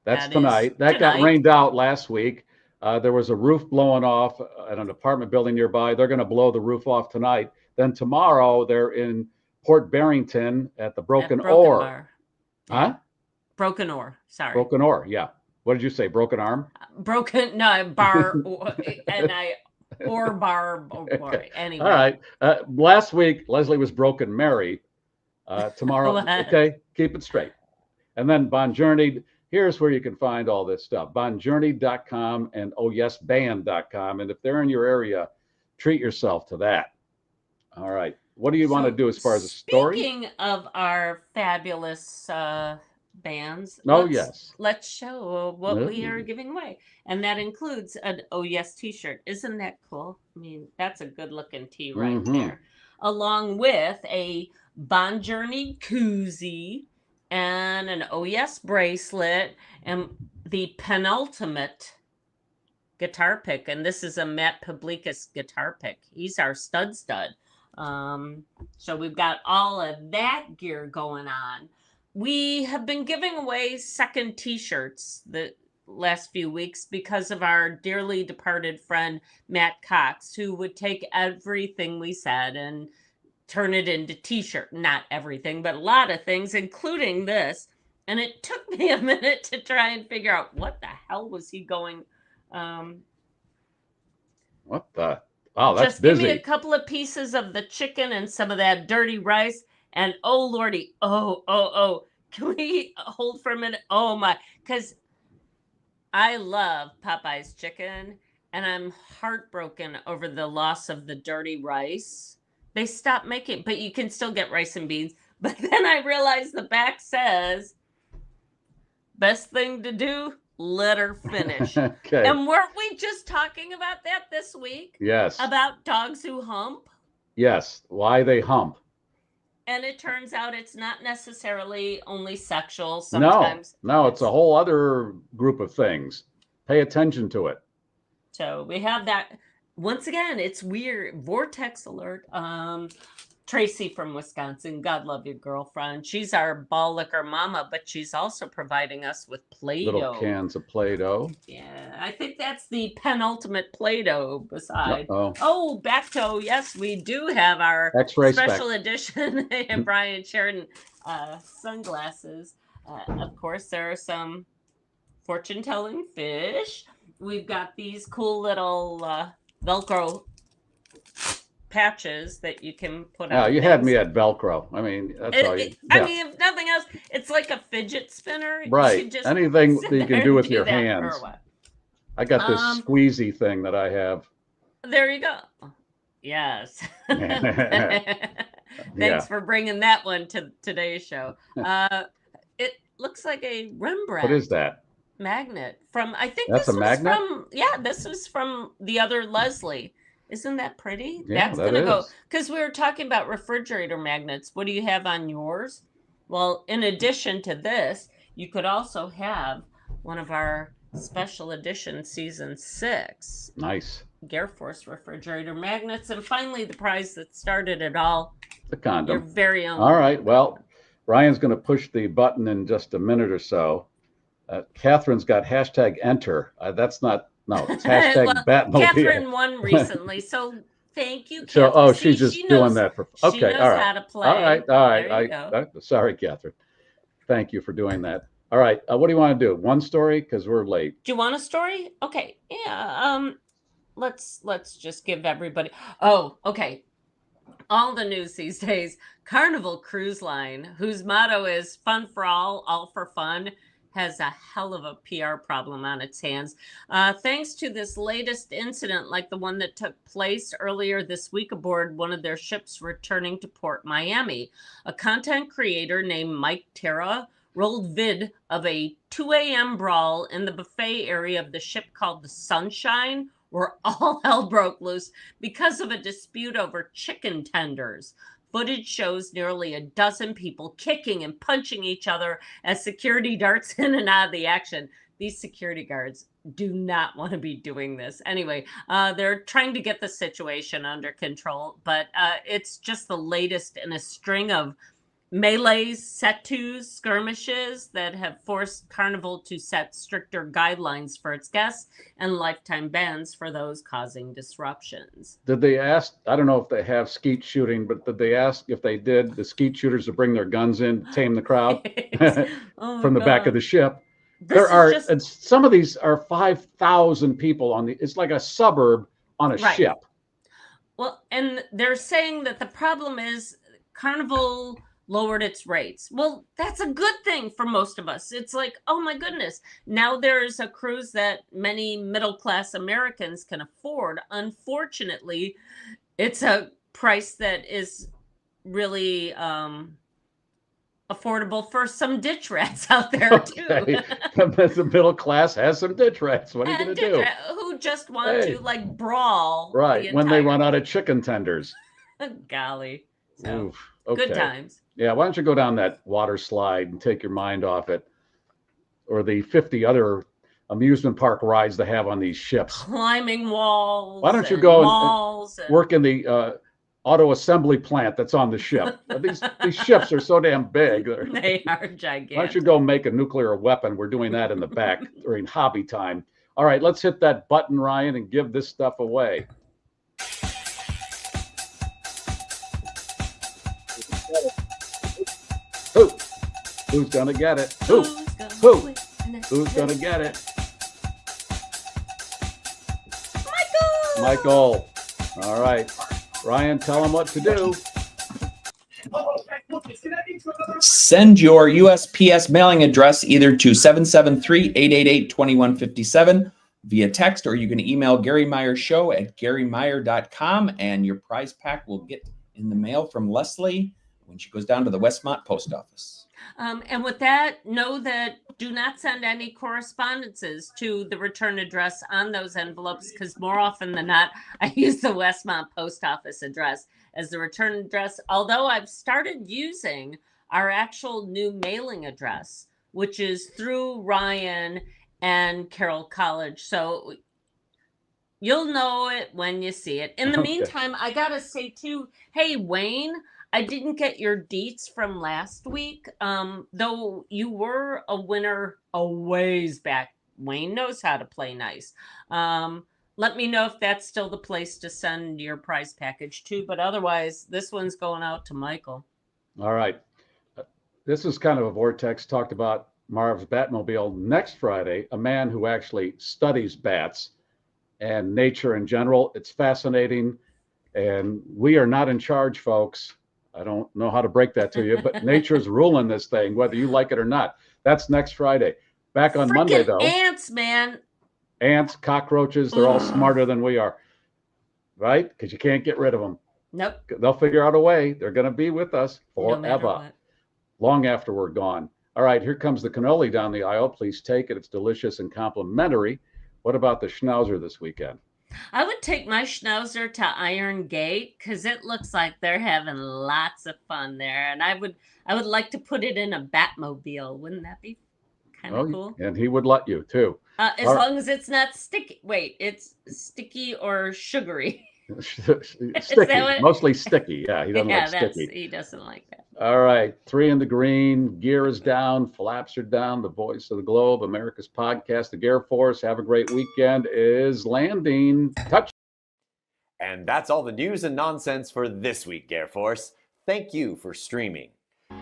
That's tonight. That got rained out last week. There was a roof blowing off at an apartment building nearby. They're going to blow the roof off tonight. Then tomorrow they're in Port Barrington at the Broken Oar. Bar. Huh? Broken Oar. Sorry. Broken Oar. Yeah. What did you say? Broken arm? Bar bar. Anyway. All right. Last week Leslie was Broken Mary. Tomorrow, okay, keep it straight. And then Bon Journey. Here's where you can find all this stuff. bonjourney.com and ohyesband.com. And if they're in your area, treat yourself to that. All right. What do you want to do as far as a story? Speaking of our fabulous bands, let's show what we are giving away. And that includes an Oh Yes t-shirt. Isn't that cool? I mean, that's a good looking tee right there. Along with a Bon Journey koozie and an Oh Yes bracelet and the penultimate guitar pick. And this is a Matt Publicus guitar pick. He's our stud. So we've got all of that gear going on. We have been giving away second t-shirts the last few weeks because of our dearly departed friend, Matt Cox, who would take everything we said and turn it into t-shirt. Not everything, but a lot of things, including this. And it took me a minute to try and figure out what the hell was he going. What the? Oh, that's just busy. Give me a couple of pieces of the chicken and some of that dirty rice. And oh lordy, oh. Can we hold for a minute? Oh my, because I love Popeye's chicken, and I'm heartbroken over the loss of the dirty rice. They stopped making, but you can still get rice and beans. But then I realized the back says, best thing to do, let her finish. Okay. And weren't we just talking about that this week? Yes. About dogs who hump? Yes. Why they hump. And it turns out it's not necessarily only sexual. Sometimes. No, it's a whole other group of things. Pay attention to it. So we have that. Once again, it's weird. Vortex alert. Tracy from Wisconsin. God love your girlfriend. She's our ball liquor mama, but she's also providing us with Play-Doh. Little cans of Play-Doh. Yeah, I think that's the penultimate Play-Doh beside. Uh-oh. Oh, back to, yes, we do have our X-ray special edition Brian Sheridan sunglasses. Of course, there are some fortune-telling fish. We've got these cool little Velcro patches that you can put on. You had me at Velcro. I mean, that's all you. I mean, if nothing else, it's like a fidget spinner. Right. Anything that you can do with your hands. I got this squeezy thing that I have. There you go. Yes. Thanks for bringing that one to today's show. It looks like a Rembrandt. What is that? Magnet from, I think that's this a was magnet? this was from the other Leslie. Isn't that pretty? Yeah, that's going to go, because we were talking about refrigerator magnets. What do you have on yours? Well, in addition to this, you could also have one of our special edition season 6. Nice. GarrForce refrigerator magnets. And finally, the prize that started it all. The condom. Your very own. All right. Well, Ryan's going to push the button in just a minute or so. Catherine's got hashtag enter. No, it's hashtag Batmobile. Catherine won recently, so thank you, Catherine. So, she's just doing that for. Okay, she knows all right. how to play. All right. There you go. Sorry, Catherine. Thank you for doing that. All right. What do you want to do? One story, because we're late. Do you want a story? Okay. Yeah. Let's just give everybody. Oh, okay. All the news these days. Carnival Cruise Line, whose motto is "Fun for all for fun," has a hell of a PR problem on its hands. Thanks to this latest incident, like the one that took place earlier this week aboard one of their ships returning to Port Miami. A content creator named Mike Terra rolled vid of a 2 a.m. brawl in the buffet area of the ship called the Sunshine, where all hell broke loose because of a dispute over chicken tenders. Footage shows nearly a dozen people kicking and punching each other as security darts in and out of the action. These security guards do not want to be doing this. Anyway, they're trying to get the situation under control, but it's just the latest in a string of melees, set-tos, skirmishes that have forced Carnival to set stricter guidelines for its guests and lifetime bans for those causing disruptions. Did they ask, I don't know if they have skeet shooting, but did they ask if they did the skeet shooters to bring their guns in, tame the crowd from the back of the ship? And some of these are 5,000 people on it's like a suburb on a ship. Well, and they're saying that the problem is Carnival lowered its rates. Well, that's a good thing for most of us. It's like, oh my goodness, now there's a cruise that many middle-class Americans can afford. Unfortunately, it's a price that is really affordable for some ditch rats out there too. The middle class has some ditch rats. What are you going to do? Who just want to like brawl. Right, when they run out of chicken tenders. Golly. So, oof. Okay. Good times. Yeah, why don't you go down that water slide and take your mind off it, or the 50 other amusement park rides they have on these ships. Climbing walls. Why don't you go and work in the auto assembly plant that's on the ship? These ships are so damn big. They are gigantic. Why don't you go make a nuclear weapon? We're doing that in the back during hobby time. All right, let's hit that button, Ryan, and give this stuff away. Who's gonna get it? Who's gonna get it? Michael. All right. Ryan, tell him what to do. Send your USPS mailing address either to 773-888-2157 via text, or you can email Garry Meier Show at GarryMeier.com, and your prize pack will get in the mail from Leslie when she goes down to the Westmont post office. And with that, know that do not send any correspondences to the return address on those envelopes, because more often than not, I use the Westmont post office address as the return address. Although I've started using our actual new mailing address, which is through Ryan and Carroll College. So you'll know it when you see it. In the meantime, I got to say too, hey, Wayne, I didn't get your deets from last week, though you were a winner a ways back. Wayne knows how to play nice. Let me know if that's still the place to send your prize package to, but otherwise, this one's going out to Michael. All right. This is kind of a vortex. Talked about Marv's Batmobile. Next Friday, a man who actually studies bats and nature in general. It's fascinating, and we are not in charge, folks. I don't know how to break that to you, but nature's ruling this thing, whether you like it or not. That's next Friday. Back on Monday, though. Ants, man. Ants, cockroaches, they're all smarter than we are, right? Because you can't get rid of them. Nope. They'll figure out a way. They're going to be with us forever, long after we're gone. All right, here comes the cannoli down the aisle. Please take it. It's delicious and complimentary. What about the schnauzer this weekend? I would take my schnauzer to Iron Gate because it looks like they're having lots of fun there, and I would like to put it in a Batmobile. Wouldn't that be kind of cool? And he would let you too, as long as it's not sticky. Wait, it's sticky or sugary? Sticky, mostly sticky. Yeah, he doesn't like sticky. He doesn't like that. All right, 3 in the green. Gear is down. Flaps are down. The voice of the globe, America's podcast, the GarrForce. Have a great weekend. Is landing. Touch. And that's all the news and nonsense for this week, GarrForce. Thank you for streaming.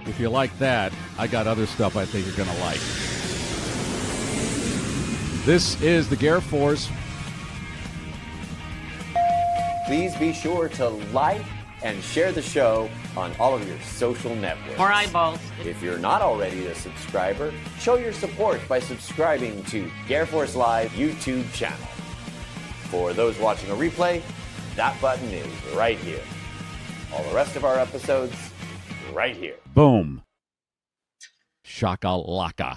If you like that, I got other stuff I think you're going to like. This is the GarrForce. Please be sure to like, and share the show on all of your social networks. More eyeballs. If you're not already a subscriber, show your support by subscribing to GarrForce Live YouTube channel. For those watching a replay, that button is right here. All the rest of our episodes, right here. Boom. Shakalaka.